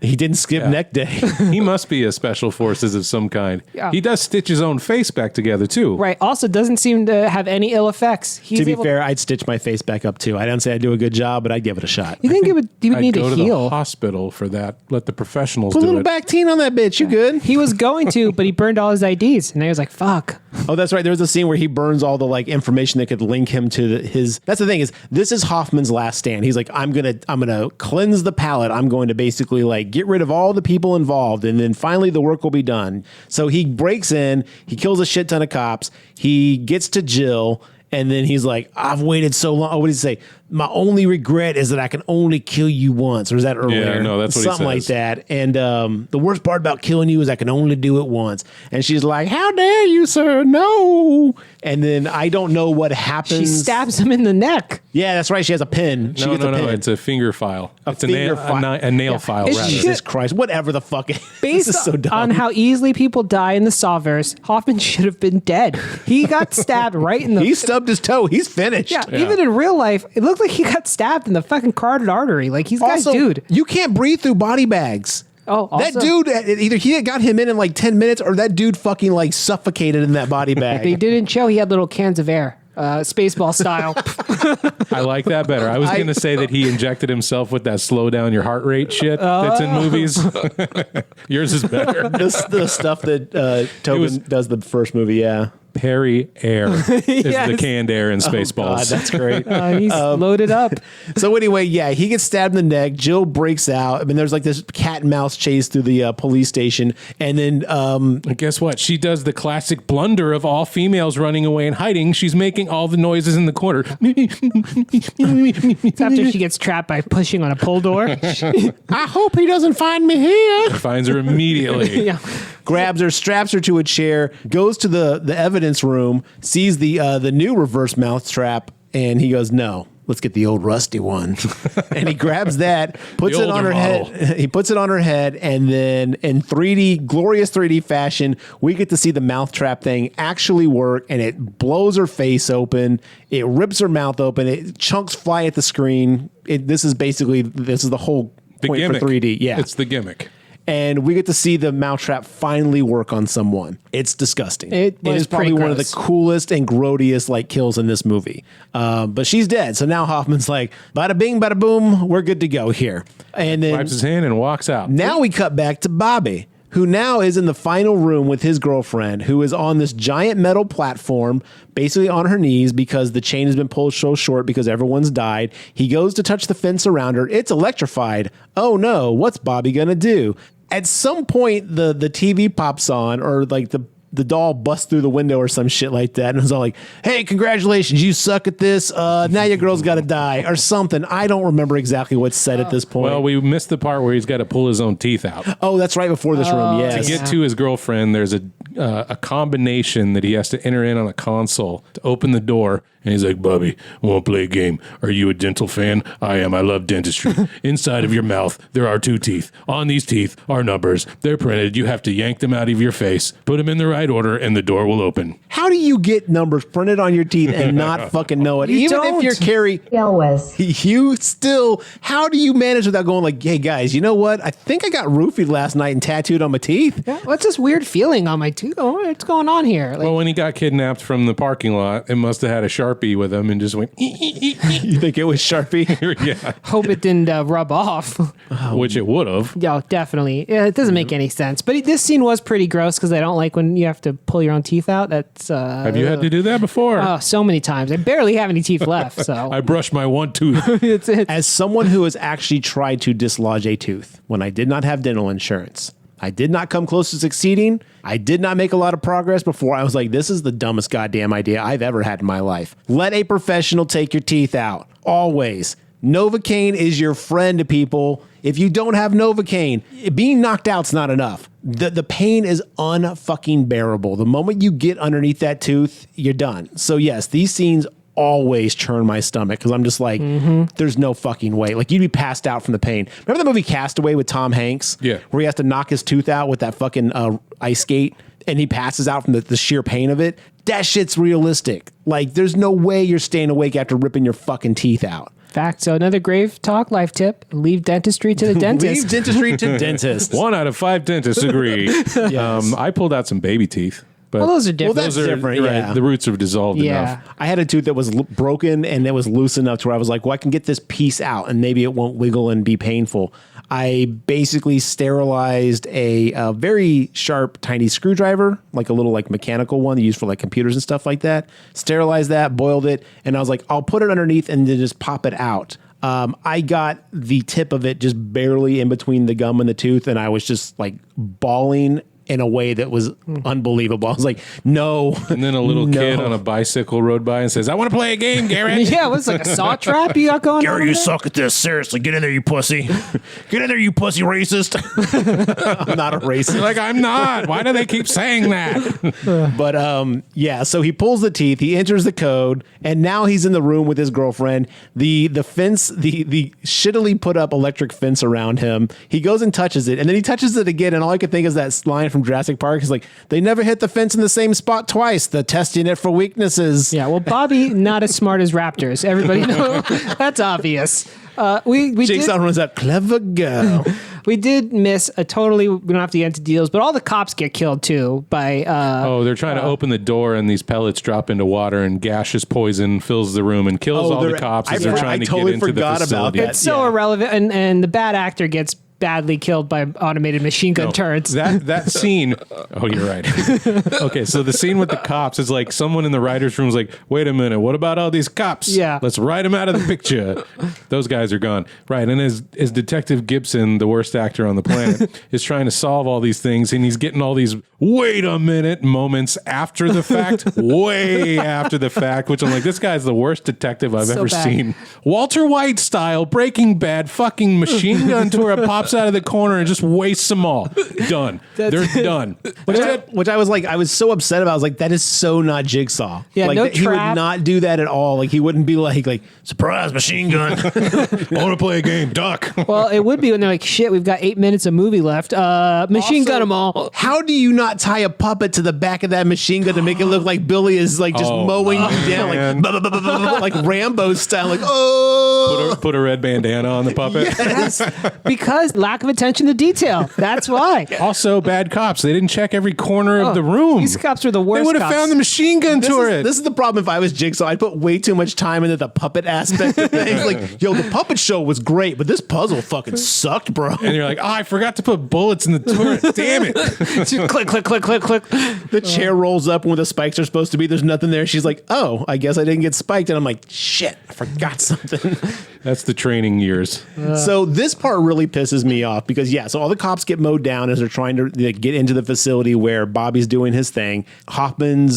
S1: He didn't skip neck day.
S2: He must be a special forces of some kind.
S3: Yeah.
S2: He does stitch his own face back together too.
S3: Right. Also, doesn't seem to have any ill effects. He's
S1: To be
S3: able-
S1: fair, I'd stitch my face back up too. I didn't say I'd do a good job, but I'd give it a shot.
S3: You think he would
S2: I'd
S3: need
S2: go
S3: to
S2: to
S3: heal?
S2: the hospital for that. Let the professionals
S1: Put a
S2: do
S1: little
S2: it.
S1: Bactine on that bitch. You good?
S3: He was going to, but he burned all his IDs, and I was like, "Fuck."
S1: Oh, that's right. There was a scene where he burns all the like information that could link him to his. That's the thing is, this is Hoffman's last stand. He's like, I'm gonna cleanse the palate. I'm going to basically like get rid of all the people involved, and then finally the work will be done. So he breaks in, he kills a shit ton of cops, he gets to Jill. And then he's like, I've waited so long. Oh, what did he say? My only regret is that I can only kill you once. Or is that earlier?
S2: Yeah, no, that's what he says.
S1: Something like that. And the worst part about killing you is I can only do it once. And she's like, how dare you, sir? No. And then I don't know what happens.
S3: She stabs him in the neck.
S1: Yeah, that's right. She has a pin. She gets a pin.
S2: It's a finger file. It's
S1: finger
S2: a nail file,
S3: It's
S2: rather.
S1: Jesus Christ. Whatever the fuck.
S3: Based
S1: This is so dumb.
S3: on how easily people die in the Sawverse, Hoffman should have been dead. He got stabbed right in the...
S1: He stubbed his toe. He's finished.
S3: Yeah, even in real life, it looked like he got stabbed in the fucking carotid artery. Like, he's guy's
S1: Also,
S3: dude.
S1: you can't breathe through body bags.
S3: Oh, also,
S1: That dude, either he got him in like 10 minutes or that dude fucking like suffocated in that body bag.
S3: They didn't show he had little cans of air. Spaceball style.
S2: I like that better. I was going to say that he injected himself with that slow down your heart rate shit that's in movies. Yours is better.
S1: The stuff that Tobin does the first movie, yeah.
S2: Perry Air is
S3: Yes.
S2: the canned air in Spaceballs.
S1: God, that's great.
S3: He's loaded up.
S1: So anyway, yeah, he gets stabbed in the neck. Jill breaks out. I mean, there's like this cat and mouse chase through the police station. And then...
S2: And guess what? She does the classic blunder of all females running away and hiding. She's making all the noises in the corner.
S3: It's after she gets trapped by pushing on a pull door.
S1: I hope he doesn't find me here.
S2: Finds her immediately.
S3: Yeah.
S1: Grabs her, straps her to a chair, goes to the evidence room, sees the new reverse mouth trap, and he goes, no. Let's get the old rusty one. And he grabs that, puts
S2: The
S1: it on
S2: older
S1: her
S2: model.
S1: head. He puts it on her head, and then in 3D, glorious 3D fashion, we get to see the mouth trap thing actually work, and it blows her face open. It rips her mouth open. Chunks fly at the screen. This is the whole
S2: The
S1: point
S2: gimmick.
S1: for 3D. Yeah.
S2: It's the gimmick.
S1: And we get to see the mousetrap finally work on someone. It's disgusting.
S3: It was
S1: is probably
S3: pretty
S1: one of the
S3: gross.
S1: coolest and grodiest like kills in this movie. But she's dead. So now Hoffman's like, bada bing, bada boom, we're good to go here. And then
S2: Wipes his hand and walks out.
S1: now we cut back to Bobby, who now is in the final room with his girlfriend, who is on this giant metal platform, basically on her knees because the chain has been pulled so short because everyone's died. He goes to touch the fence around her. It's electrified. Oh no, what's Bobby gonna do? At some point, the TV pops on, or like the doll busts through the window or some shit like that, and it's all like, hey, congratulations, you suck at this. Now your girl's got to die, or something. I don't remember exactly what's said at this point.
S2: Well, we missed the part where he's got to pull his own teeth out.
S1: Oh, that's right before this room, yes.
S2: To get to his girlfriend, there's a combination that he has to enter in on a console to open the door. And he's like, Bobby, I want to play a game. Are you a dental fan? I am. I love dentistry. Inside of your mouth, there are 2 teeth. On these teeth are numbers. They're printed. You have to yank them out of your face, put them in the right order, and the door will open.
S1: How do you get numbers printed on your teeth and not fucking know it? Even
S3: don't.
S1: if you're Carrie,
S4: Elwes.
S1: you still, how do you manage without going like, hey guys, you know what? I think I got roofied last night and tattooed on my teeth.
S3: Yeah, what's this weird feeling on my tooth? Oh, what's going on here? Like,
S2: Well, when he got kidnapped from the parking lot, it must have had a Sharpie with him and just went,
S1: You think it was Sharpie?
S2: yeah,
S3: hope it didn't rub off.
S2: which it would have.
S3: Yeah, definitely. Yeah, it doesn't make any sense. But this scene was pretty gross because I don't like when you have to pull your own teeth out. That's
S2: Have you had to do that before?
S3: oh, so many times. I barely have any teeth left. So
S2: I brushed my one tooth.
S3: it's
S1: As someone who has actually tried to dislodge a tooth when I did not have dental insurance, I did not come close to succeeding. I did not make a lot of progress before I was like, this is the dumbest goddamn idea I've ever had in my life. Let a professional take your teeth out. Always. Novocaine is your friend, people. If you don't have Novocaine, being knocked out's not enough. The pain is unfucking bearable. The moment you get underneath that tooth, you're done. So yes, these scenes always churn my stomach because I'm just like, there's no fucking way. Like, you'd be passed out from the pain. Remember the movie Castaway with Tom Hanks?
S2: Yeah.
S1: Where he has to knock his tooth out with that fucking ice skate and he passes out from the sheer pain of it? That shit's realistic. Like, there's no way you're staying awake after ripping your fucking teeth out.
S3: fact. So another GraveTalk life tip: leave dentistry to the dentist.
S1: Leave dentistry to dentist.
S2: 1 out of 5 dentists agree. I pulled out some baby teeth. But
S3: Well, those are different.
S1: Well, that's different,
S2: right,
S1: yeah.
S2: the roots have dissolved enough.
S1: I had a tooth that was broken and it was loose enough to where I was like, well, I can get this piece out and maybe it won't wiggle and be painful. I basically sterilized a very sharp, tiny screwdriver, like a little like mechanical one used for like computers and stuff like that. Sterilized that, boiled it, and I was like, I'll put it underneath and then just pop it out. I got the tip of it just barely in between the gum and the tooth, and I was just like bawling in a way that was unbelievable. I was like, no.
S2: And then a little kid on a bicycle rode by and says, I want to play a game, Garrett.
S3: Yeah, it was like a saw trap you got going on.
S1: Gary,
S3: over
S1: you
S3: there?
S1: suck at this. Seriously, get in there, you pussy. Get in there, you pussy racist. I'm not a racist.
S2: Like, I'm not. Why do they keep saying that?
S1: But yeah, so he pulls the teeth, he enters the code, and now he's in the room with his girlfriend. The fence, the shittily put up electric fence around him. He goes and touches it, and then he touches it again, and all I could think is that line from Jurassic Park is like, they never hit the fence in the same spot twice. They're testing it for weaknesses.
S3: Yeah, well, Bobby, not as smart as raptors. Everybody knows. That's obvious. We
S1: Jigsaw runs out, clever girl.
S3: We did miss a totally, we don't have to get into deals, but all the cops get killed too by...
S2: They're trying to open the door and these pellets drop into water and gaseous poison fills the room and kills all the cops as they're trying to get into the facility.
S3: It's so irrelevant, and the bad actor gets badly killed by automated machine gun turrets.
S2: That scene. Oh, you're right. Okay, so the scene with the cops is like someone in the writer's room is like, wait a minute, what about all these cops?
S3: Yeah.
S2: Let's write them out of the picture. Those guys are gone. Right, and as Detective Gibson, the worst actor on the planet, is trying to solve all these things, and he's getting all these wait a minute moments after the fact, way after the fact, which I'm like, this guy's the worst detective I've ever seen. Walter White style, Breaking Bad, fucking machine gun tour pops out of the corner and just wastes them all. Done. They're done.
S1: Which I was like, I was so upset about. I was like, that is so not Jigsaw.
S3: Yeah,
S1: like,
S3: no
S1: he would
S3: trap.
S1: not do that at all. Like, he wouldn't be like surprise machine gun.
S2: I want to play a game. Duck.
S3: Well, it would be when they're like, shit, we've got 8 minutes of movie left. Machine gun them all.
S1: How do you not tie a puppet to the back of that machine gun to make it look like Billy is like just mowing you down,
S2: man.
S1: like Rambo style, like oh.
S2: Put a red bandana on the puppet.
S3: Yes, because lack of attention to detail. That's why.
S2: Also, bad cops. They didn't check every corner of the room.
S3: These cops are the
S2: They
S3: worst.
S2: would have
S3: cops.
S2: found the machine gun turret.
S1: This is the problem. If I was Jigsaw, I'd put way too much time into the puppet aspect of things. Like, yo, the puppet show was great, but this puzzle fucking sucked, bro.
S2: And you're like, I forgot to put bullets in the turret. Damn it.
S3: click, click, click, click, click.
S1: The chair rolls up where the spikes are supposed to be. There's nothing there. She's like, oh, I guess I didn't get spiked. And I'm like, shit, I forgot something.
S2: That's the training years.
S1: So this part really pisses me off because, yeah, so all the cops get mowed down as they're trying to get into the facility where Bobby's doing his thing. Hoffman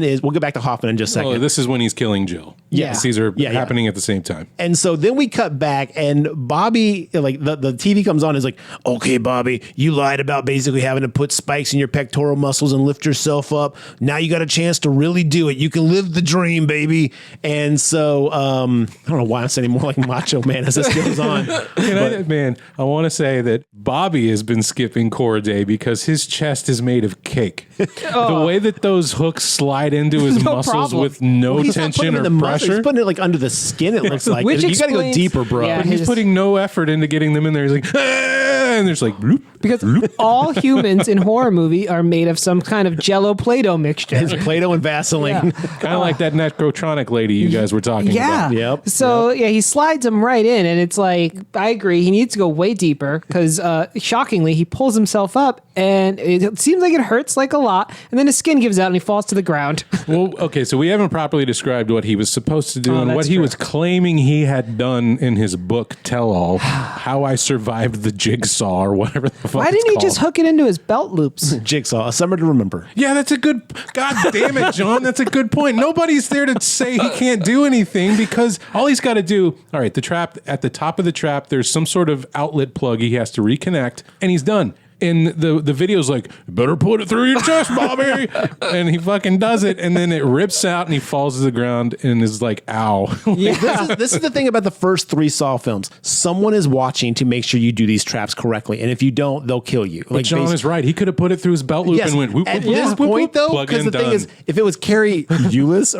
S1: is, we'll get back to Hoffman in just a second.
S2: Oh, this is when he's killing Jill.
S1: Yeah.
S2: These are
S1: Yeah, yeah.
S2: happening at the same time.
S1: And so then we cut back and Bobby, like the TV comes on, is like, okay, Bobby, you lied about basically having to put spikes in your pectoral muscles and lift yourself up. Now you got a chance to really do it. You can live the dream, baby. And so, I don't know why I'm saying more like Macho Man as this goes on.
S2: I want to say that Bobby has been skipping core day because his chest is made of cake. The way that those hooks slide into his
S3: No
S2: muscles
S3: problem.
S2: with no
S1: He's not putting
S2: tension
S1: them
S2: or
S1: in the muscle.
S2: pressure.
S1: He's putting it like under the skin, it looks like.
S3: Which
S1: You got to go
S3: explains-
S1: deeper, bro.
S3: Yeah.
S2: But he's putting no effort into getting them in there. He's like, and there's like, bloop.
S3: Because all humans in horror movie are made of some kind of Jello Play-Doh mixture.
S1: It's Play-Doh and Vaseline.
S3: Yeah.
S2: Kind of like that Necrotronic lady you guys were talking
S3: Yeah.
S2: about.
S1: Yep.
S3: So yeah, he slides him right in, and it's like, I agree. He needs to go way deeper because, shockingly, he pulls himself up, and it seems like it hurts like a lot, and then his skin gives out, and he falls to the ground.
S2: Well, okay, so we haven't properly described what he was supposed to do and
S3: that's
S2: what he
S3: true.
S2: was claiming he had done in his book, Tell All, How I Survived the Jigsaw, or whatever the fuck
S3: Why
S2: it's
S3: didn't he
S2: called.
S3: just hook it into his belt loops?
S1: Jigsaw, a summer to remember.
S2: Yeah, that's a good. God damn it, John. That's a good point. Nobody's there to say he can't do anything because all he's got to do. All right, the trap at the top of the trap. There's some sort of outlet plug he has to reconnect, and he's done. And the video's like, better put it through your chest, Bobby. And he fucking does it, and then it rips out, and he falls to the ground, and is like, ow.
S1: This is the thing about the first 3 Saw films. Someone is watching to make sure you do these traps correctly, and if you don't, they'll kill you.
S2: But John is right. He could have put it through his belt loop
S1: Yes.
S2: and went whoop,
S1: At
S2: whoop,
S1: this
S2: whoop, whoop,
S1: point, though,
S2: plug
S1: because
S2: in,
S1: the thing
S2: done.
S1: is, if it was Carrie Eulis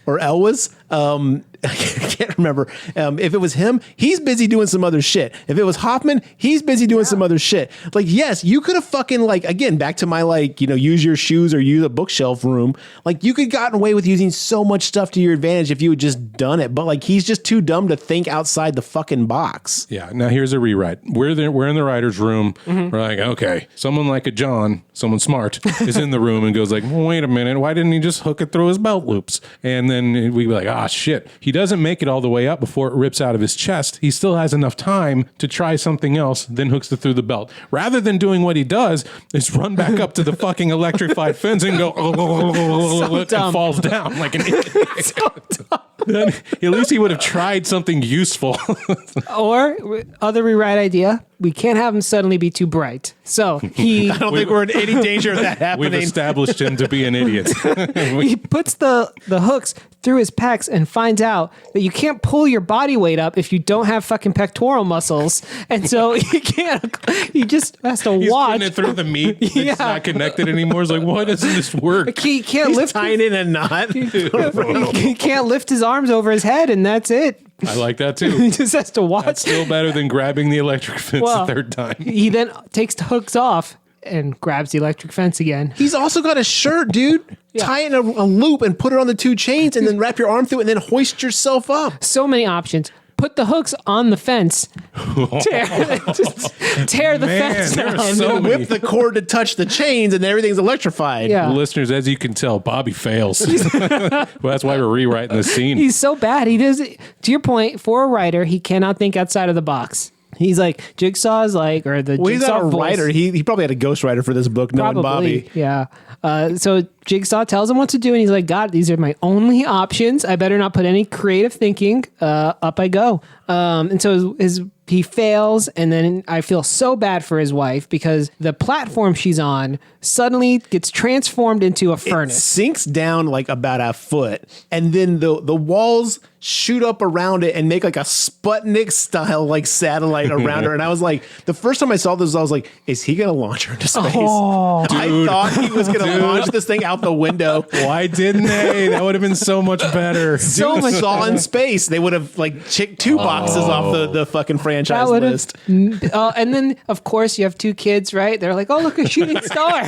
S1: or Elwes, I can't remember if it was him. He's busy doing some other shit. If it was Hoffman, he's busy doing some other shit. Like, yes, you could have fucking like, again, back to my like, use your shoes or use a bookshelf room. Like, you could gotten away with using so much stuff to your advantage if you had just done it. But like, he's just too dumb to think outside the fucking box.
S2: Yeah. Now here's a rewrite. We're in the writer's room. We're like, okay, someone like a John, someone smart, is in the room and goes like, well, wait a minute, why didn't he just hook it through his belt loops? And then we'd be like, ah, shit. He doesn't make it all the way up before it rips out of his chest. He still has enough time to try something else, then hooks it through the belt. Rather than doing what he does, is run back up to the fucking electrified fence and go, and falls down like an idiot.
S3: So dumb.
S2: Then, at least he would have tried something useful.
S3: Or other rewrite idea, we can't have him suddenly be too bright. So he
S1: I don't think we're in any danger of that happening.
S2: We've established him to be an idiot.
S3: he puts the hooks through his pecs and finds out that you can't pull your body weight up if you don't have fucking pectoral muscles. And so he just has to
S2: He's
S3: watch.
S2: putting it through the meat. It's not connected anymore. It's like, why doesn't this work?
S3: He can't
S1: He's
S3: lift
S1: tying in a knot.
S3: he can't lift his arms over his head, and that's it.
S2: I like that too.
S3: He just has to watch.
S2: That's still better than grabbing the electric fence the third time.
S3: He then takes the hooks off and grabs the electric fence again.
S1: He's also got a shirt, dude. Tie it in a loop and put it on the two chains and then wrap your arm through it and then hoist yourself up.
S3: So many options. Put the hooks on the fence. Tear the fence
S2: there are
S3: down.
S2: so many.
S1: Whip the cord to touch the chains and everything's electrified.
S3: Yeah.
S2: Listeners, as you can tell, Bobby fails. Well, that's why we're rewriting the scene.
S3: He's so bad. He does. To your point, for a writer, he cannot think outside of the box. He's like Jigsaw's like, or the
S1: Well, he's
S3: Jigsaw
S1: not a
S3: voice-
S1: writer. He probably had a ghostwriter for this book, knowing
S3: Probably,
S1: Bobby.
S3: yeah. So Jigsaw tells him what to do, and he's like, God, these are my only options. I better not put any creative thinking. Up I go. And so he fails, and then I feel so bad for his wife because the platform she's on suddenly gets transformed into a
S1: It
S3: furnace.
S1: sinks down like about a foot, and then the walls shoot up around it and make like a Sputnik style like satellite around her. And I was like, the first time I saw this, I was like, is he gonna launch her into space? I thought he was gonna launch this thing out the window.
S2: Why didn't they? That would have been so much better.
S1: So much Saw in space. They would have like checked 2 boxes off the fucking franchise list.
S3: And then, of course, you have 2 kids, right? They're like, oh, look, a shooting star.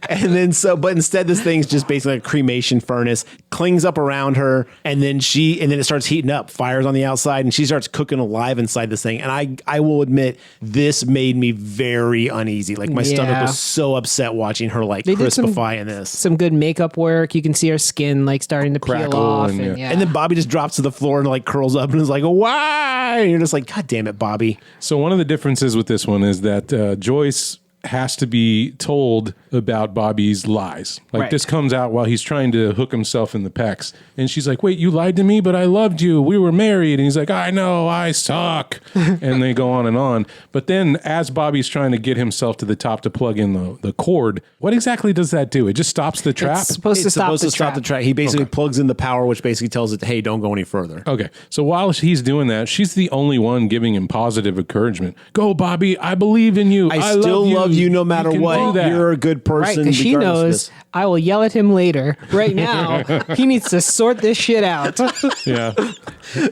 S1: And then but instead this thing's just basically a cremation furnace, clings up around her, and then it starts heating up, fires on the outside, and she starts cooking alive inside this thing. And I will admit, this made me very uneasy. Like my stomach was so upset watching her like crispify in this.
S3: Some good makeup work. You can see her skin like starting to peel off. And
S1: then Bobby just drops to the floor and like curls up and is like, why? And you're just like, God damn it, Bobby.
S2: So one of the differences with this one is that Joyce has to be told about Bobby's lies. Like this comes out while he's trying to hook himself in the pecs. And she's like, wait, you lied to me, but I loved you. We were married. And he's like, I know, I suck. And they go on and on. But then as Bobby's trying to get himself to the top to plug in the cord, what exactly does that do? It just stops the trap?
S3: It's supposed to stop the trap.
S1: He basically plugs in the power, which basically tells it, hey, don't go any further.
S2: Okay. So while he's doing that, she's the only one giving him positive encouragement. Go, Bobby. I believe in you.
S1: I still love you no matter
S2: can
S1: what.
S2: do that.
S1: You're a good person.
S3: Right, because she
S1: regardless of
S3: knows
S1: this.
S3: I will yell at him later. Right now, he needs to sort this shit out.
S2: Yeah.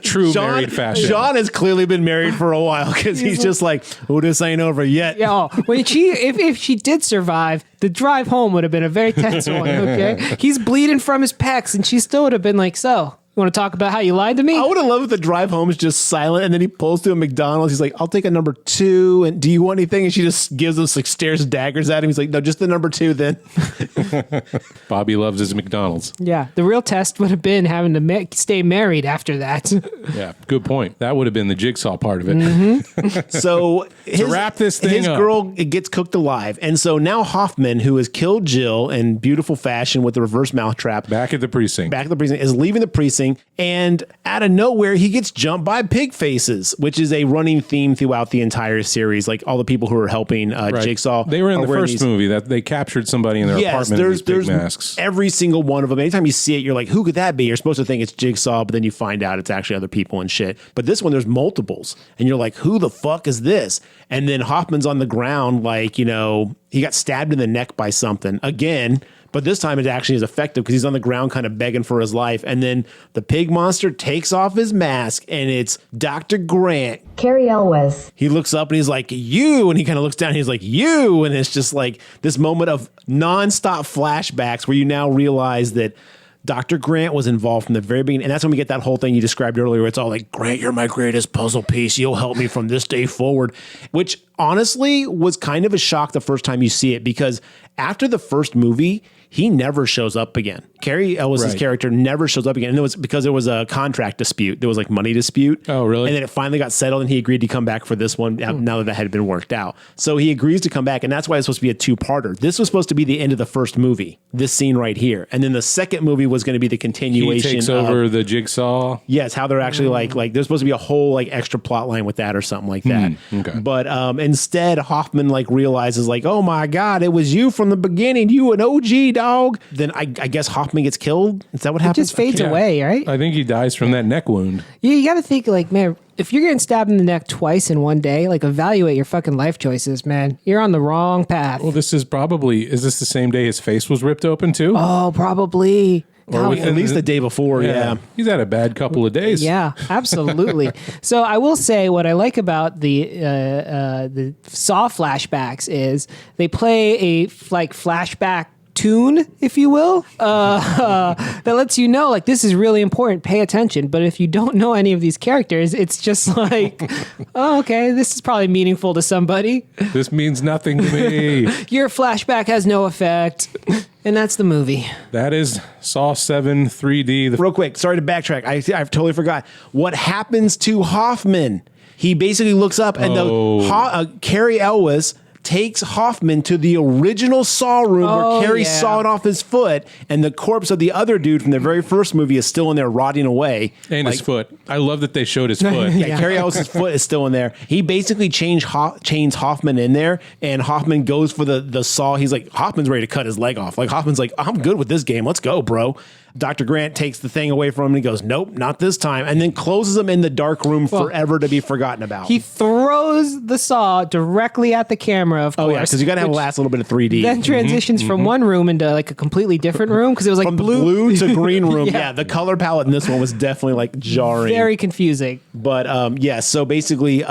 S2: True married fashion.
S1: John has clearly been married for a while because he's just like, oh, this ain't over yet.
S3: Yeah, when if she did survive, the drive home would have been a very tense one. Okay, he's bleeding from his pecs, and she still would have been like, "So, you want to talk about how you lied to me?"
S1: I would have loved if the drive home is just silent, and then he pulls to a McDonald's. He's like, "I'll take a number 2, and do you want anything?" And she just gives him like stares daggers at him. He's like, "No, just the number 2 then."
S2: Bobby loves his McDonald's.
S3: Yeah, the real test would have been having to stay married after that.
S2: Yeah, good point. That would have been the Jigsaw part of it.
S1: So
S2: wrap this thing
S1: his
S2: up.
S1: girl gets cooked alive, and so now Hoffman, who has killed Jill in beautiful fashion with the reverse mouth trap,
S2: Back at the precinct.
S1: is leaving the precinct, and out of nowhere he gets jumped by pig faces, which is a running theme throughout the entire series. Like all the people who are helping
S2: Right.
S1: Jigsaw,
S2: They were in
S1: are
S2: the
S1: wearing
S2: first movie that they captured somebody in their apartment with
S1: there's
S2: pig masks.
S1: every single one of them. Anytime you see it, you're like, who could that be? You're supposed to think it's Jigsaw, but then you find out it's actually other people and shit. But this one, there's multiples, and you're like, who the fuck is this? And then Hoffman's on the ground, like, he got stabbed in the neck by something again. But this time it actually is effective because he's on the ground kind of begging for his life. And then the pig monster takes off his mask and it's Dr. Grant.
S4: Carrie Elwes.
S1: He looks up and he's like, you. And he kind of looks down and he's like, you. And it's just like this moment of nonstop flashbacks where you now realize that Dr. Grant was involved from the very beginning. And that's when we get that whole thing you described earlier. Where it's all like, Grant, you're my greatest puzzle piece. You'll help me from this day forward, which honestly was kind of a shock the first time you see it, because after the first movie, he never shows up again. Carrie Elwes' character never shows up again. And it was because there was a contract dispute. There was like money dispute.
S2: Oh, really?
S1: And then it finally got settled and he agreed to come back for this one now that had been worked out. So he agrees to come back, and that's why it's supposed to be a two-parter. This was supposed to be the end of the first movie, this scene right here. And then the second movie was going to be the continuation.
S2: He takes over the jigsaw.
S1: Yes, how they're actually like there's supposed to be a whole like extra plot line with that or something like that.
S2: Okay.
S1: But instead Hoffman like realizes like, oh my God, it was you from the beginning. You an OG dog. Then I guess Hoffman gets killed. Is that what happens?
S3: It just fades away, right?
S2: I think he dies from that neck wound.
S3: You got to think like, man, if you're getting stabbed in the neck twice in one day, like evaluate your fucking life choices, man. You're on the wrong path.
S2: Well, is this the same day his face was ripped open too?
S3: Oh, probably.
S2: Or within
S1: at least the day before, yeah.
S2: He's had a bad couple of days.
S3: Yeah, absolutely. So I will say what I like about the Saw flashbacks is they play a like flashback tune, if you will, that lets you know like this is really important, pay attention. But if you don't know any of these characters, it's just like, oh, okay, this is probably meaningful to somebody.
S2: This means nothing to me.
S3: Your flashback has no effect. And that's the movie.
S2: That is Saw 7 3D.
S1: Real quick, sorry to backtrack. I've totally forgot. What happens to Hoffman? He basically looks up and Carrie Elwes takes Hoffman to the original Saw room where Carrie sawed off his foot, and the corpse of the other dude from the very first movie is still in there rotting away.
S2: And his foot. I love that they showed his foot.
S1: Yeah, Carrie Elwes' foot is still in there. He basically chains Hoffman in there, and Hoffman goes for the saw. He's like, Hoffman's ready to cut his leg off. Like, Hoffman's like, I'm good with this game. Let's go, bro. Dr. Grant takes the thing away from him and he goes, nope, not this time. And then closes him in the dark room forever to be forgotten about.
S3: He throws the saw directly at the camera, of course.
S1: Oh, yeah, because you got to have a last little bit of 3D.
S3: Then transitions from one room into like a completely different room because it was like
S1: from blue to green room. Yeah, the color palette in this one was definitely like jarring.
S3: Very confusing.
S1: But so basically,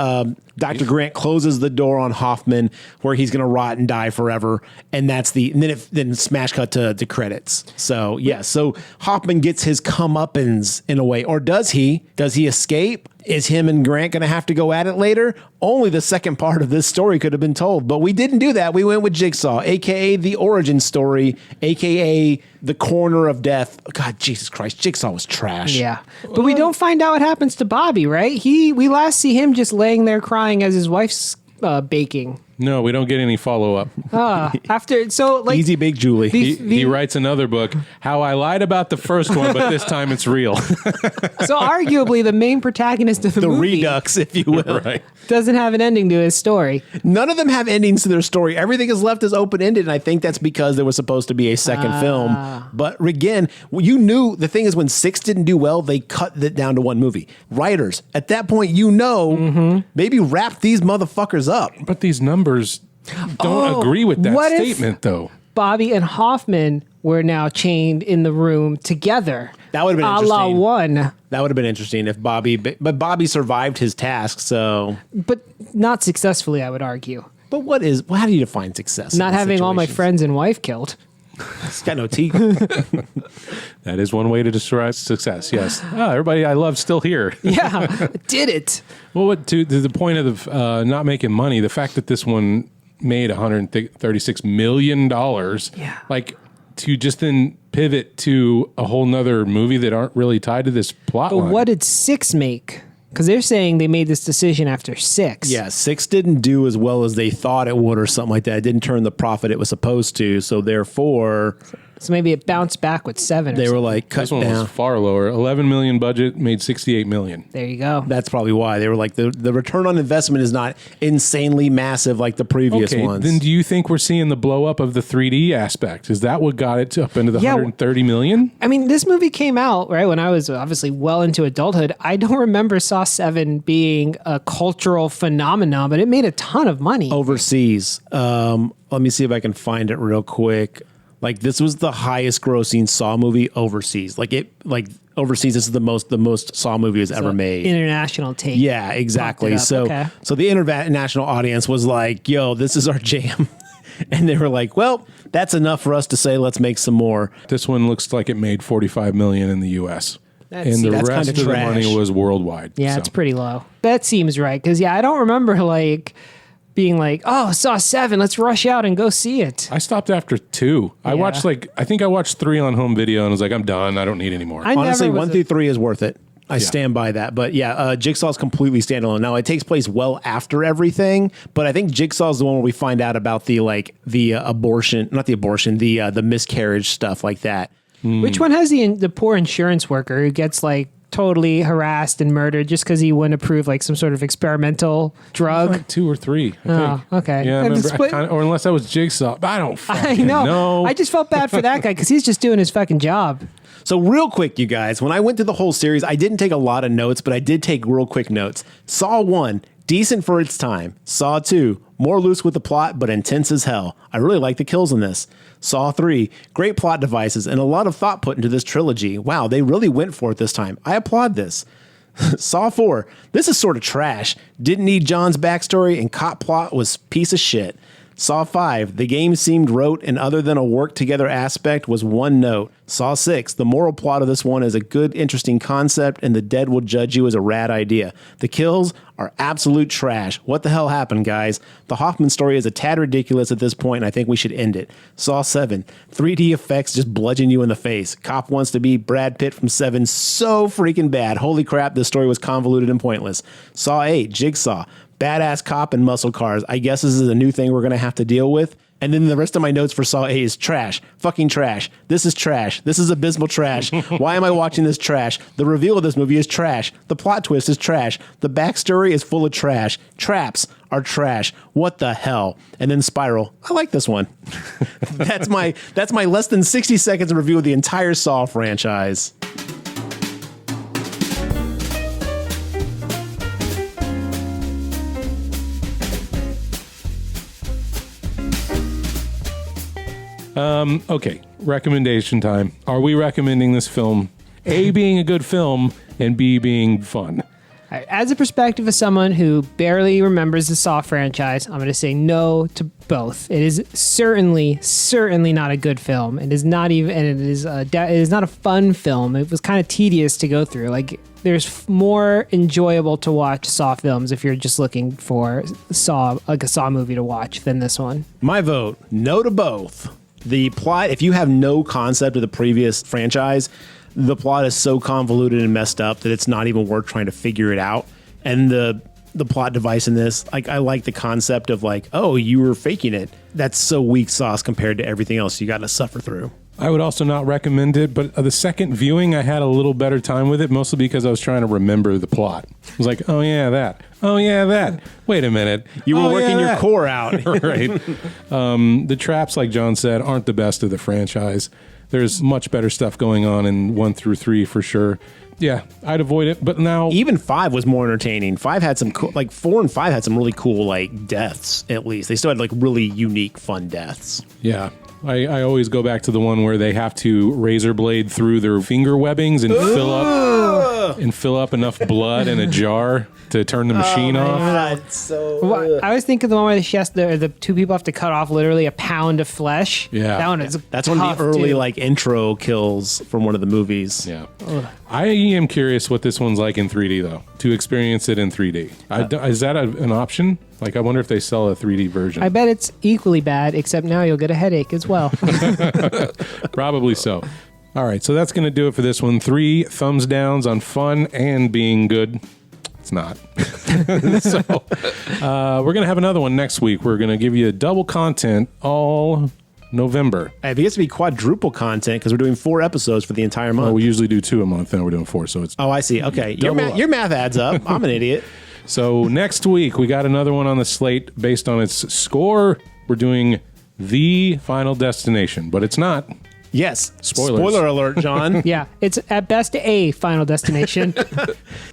S1: Dr. Grant closes the door on Hoffman where he's going to rot and die forever. And that's then smash cut to credits. So, yeah. So Hoffman gets his comeuppance in a way. Or does he? Does he escape? Is him and Grant going to have to go at it later? Only the second part of this story could have been told. But we didn't do that. We went with Jigsaw, a.k.a. the origin story, a.k.a. the corner of death. God, Jesus Christ. Jigsaw was trash.
S3: Yeah. But we don't find out what happens to Bobby, right? We last see him just laying there crying as his wife's baking.
S2: No, we don't get any follow-up.
S1: Easy Bake Julie.
S2: He writes another book, How I Lied About the First One, but this time it's real.
S3: So arguably the main protagonist of the movie,
S1: Redux, if you will,
S2: Right.
S3: doesn't have an ending to his story.
S1: None of them have endings to their story. Everything is left as open-ended, and I think that's because there was supposed to be a second film. But again, you knew, the thing is, when 6 didn't do well, they cut it down to one movie. Writers, at that point, maybe wrap these motherfuckers up.
S2: But these numbers don't agree with that statement, though.
S3: Bobby and Hoffman were now chained in the room together.
S1: That would have been
S3: a
S1: interesting.
S3: la one.
S1: That would have been interesting if but Bobby survived his task, so.
S3: But not successfully, I would argue.
S1: But how do you define success?
S3: Not having all my friends and wife killed.
S1: He's got no teeth.
S2: That is one way to describe success, yes. Everybody I love still here.
S3: Yeah, did it.
S2: Well, to the point of not making money, the fact that this one made $136 million, like to just then pivot to a whole nother movie that aren't really tied to this plot line.
S3: But what did 6 make? Because they're saying they made this decision after 6.
S1: Yeah, 6 didn't do as well as they thought it would or something like that. It didn't turn the profit it was supposed to. So therefore...
S3: So maybe it bounced back with 7 or
S1: They
S3: something.
S1: were like, cut
S2: This one
S1: down.
S2: was far lower. $11 million budget, made $68 million.
S3: There you go.
S1: That's probably why. They were like, the return on investment is not insanely massive like the previous ones.
S2: Then do you think we're seeing the blow up of the 3D aspect? Is that what got it up into the $130 million?
S3: I mean, this movie came out, right, when I was obviously well into adulthood. I don't remember Saw 7 being a cultural phenomenon, but it made a ton of money.
S1: Overseas. Let me see if I can find it real quick. Like this was the highest grossing Saw movie overseas. Like overseas, this is the most Saw movie was ever made.
S3: International take.
S1: Yeah, exactly. So the international audience was like, yo, this is our jam. And they were like, well, that's enough for us to say, let's make some more.
S2: This one looks like it made $45 million in the U.S. And the rest of the money was worldwide.
S3: Yeah, it's pretty low. That seems right. Because, I don't remember like being like, oh, Saw 7, let's rush out and go see it.
S2: I stopped after 2. I watched I think I watched 3 on home video and was like, I'm done. I don't need any more.
S1: Honestly, 1 through 3 is worth it. I stand by that. But Jigsaw's completely standalone. Now, it takes place well after everything, but I think Jigsaw's the one where we find out about the miscarriage stuff like that.
S3: Which one has the poor insurance worker who gets like totally harassed and murdered just because he wouldn't approve like some sort of experimental drug?
S2: Like 2 or 3. I think.
S3: Okay.
S2: Yeah, I remember, or unless that was Jigsaw. I don't fucking know.
S3: I just felt bad for that guy because he's just doing his fucking job.
S1: So real quick, you guys, when I went through the whole series, I didn't take a lot of notes, but I did take real quick notes. Saw 1, decent for its time. Saw 2, more loose with the plot, but intense as hell. I really like the kills in this. Saw 3, great plot devices and a lot of thought put into this trilogy. Wow, they really went for it this time. I applaud this. Saw 4, this is sort of trash. Didn't need John's backstory and cop plot was piece of shit. Saw 5, the game seemed rote and other than a work together aspect was one note. Saw 6, the moral plot of this one is a good, interesting concept and the dead will judge you as a rad idea. The kills are absolute trash. What the hell happened, guys? The Hoffman story is a tad ridiculous at this point and I think we should end it. Saw 7, 3D effects just bludgeon you in the face. Cop wants to be Brad Pitt from 7, so freaking bad. Holy crap, this story was convoluted and pointless. Saw 8, Jigsaw. Badass cop and muscle cars. I guess this is a new thing we're going to have to deal with. And then the rest of my notes for Saw 8 is trash. Fucking trash. This is trash. This is abysmal trash. Why am I watching this trash? The reveal of this movie is trash. The plot twist is trash. The backstory is full of trash. Traps are trash. What the hell? And then Spiral. I like this one. That's my less than 60 seconds review of the entire Saw franchise.
S2: Okay, recommendation time. Are we recommending this film? A, being a good film, and B, being fun?
S3: As a perspective of someone who barely remembers the Saw franchise, I'm going to say no to both. It is certainly not a good film. It is not even, and it is not a fun film. It was kind of tedious to go through. Like, there's more enjoyable to watch Saw films if you're just looking for a Saw movie to watch than this one.
S1: My vote, no to both. The plot, if you have no concept of the previous franchise, the plot is so convoluted and messed up that it's not even worth trying to figure it out. And the plot device in this, like, I like the concept of like, oh, you were faking it. That's so weak sauce compared to everything else you got to suffer through.
S2: I would also not recommend it, but the second viewing, I had a little better time with it, mostly because I was trying to remember the plot. I was like, oh yeah, that. Oh yeah, that. Wait a minute.
S1: You were working your core out.
S2: Right. The traps, like John said, aren't the best of the franchise. There's much better stuff going on in 1 through 3 for sure. Yeah, I'd avoid it, but now...
S1: Even 5 was more entertaining. 5 had some cool, like 4 and 5 had some really cool, like, deaths, at least. They still had, like, really unique, fun deaths.
S2: Yeah. I always go back to the one where they have to razor blade through their finger webbings and fill up enough blood in a jar to turn the machine off.
S1: God, so
S3: well, I was thinking the one where the two people have to cut off literally a pound of flesh.
S2: Yeah,
S3: that one is
S1: that's one of the early like intro kills from one of the movies.
S2: Yeah, I am curious what this one's like in 3D though. To experience it in 3D, is that an option? Like, I wonder if they sell a 3D version.
S3: I bet it's equally bad, except now you'll get a headache as well.
S2: Probably so. All right, so that's going to do it for this one. 3 thumbs downs on fun and being good. It's not. So we're going to have another one next week. We're going to give you double content all November.
S1: It gets to be quadruple content because we're doing 4 episodes for the entire month.
S2: Well, we usually do 2 a month, and we're doing 4. So it's
S1: I see. Okay, your math adds up. I'm an idiot.
S2: So next week, we got another one on the slate based on its score. We're doing The Final Destination, but it's not.
S1: Yes.
S2: Spoilers.
S1: Spoiler alert, John.
S3: Yeah, it's at best a Final Destination.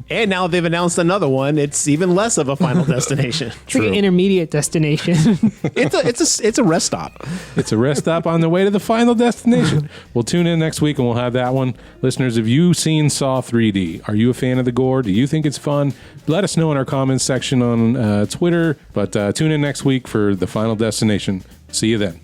S1: And now they've announced another one. It's even less of a Final Destination.
S3: It's like an intermediate destination.
S1: It's a rest stop.
S2: It's a rest stop on the way to the final destination. We'll tune in next week and we'll have that one. Listeners, have you seen Saw 3D? Are you a fan of the gore? Do you think it's fun? Let us know in our comments section on Twitter. But tune in next week for the final destination. See you then.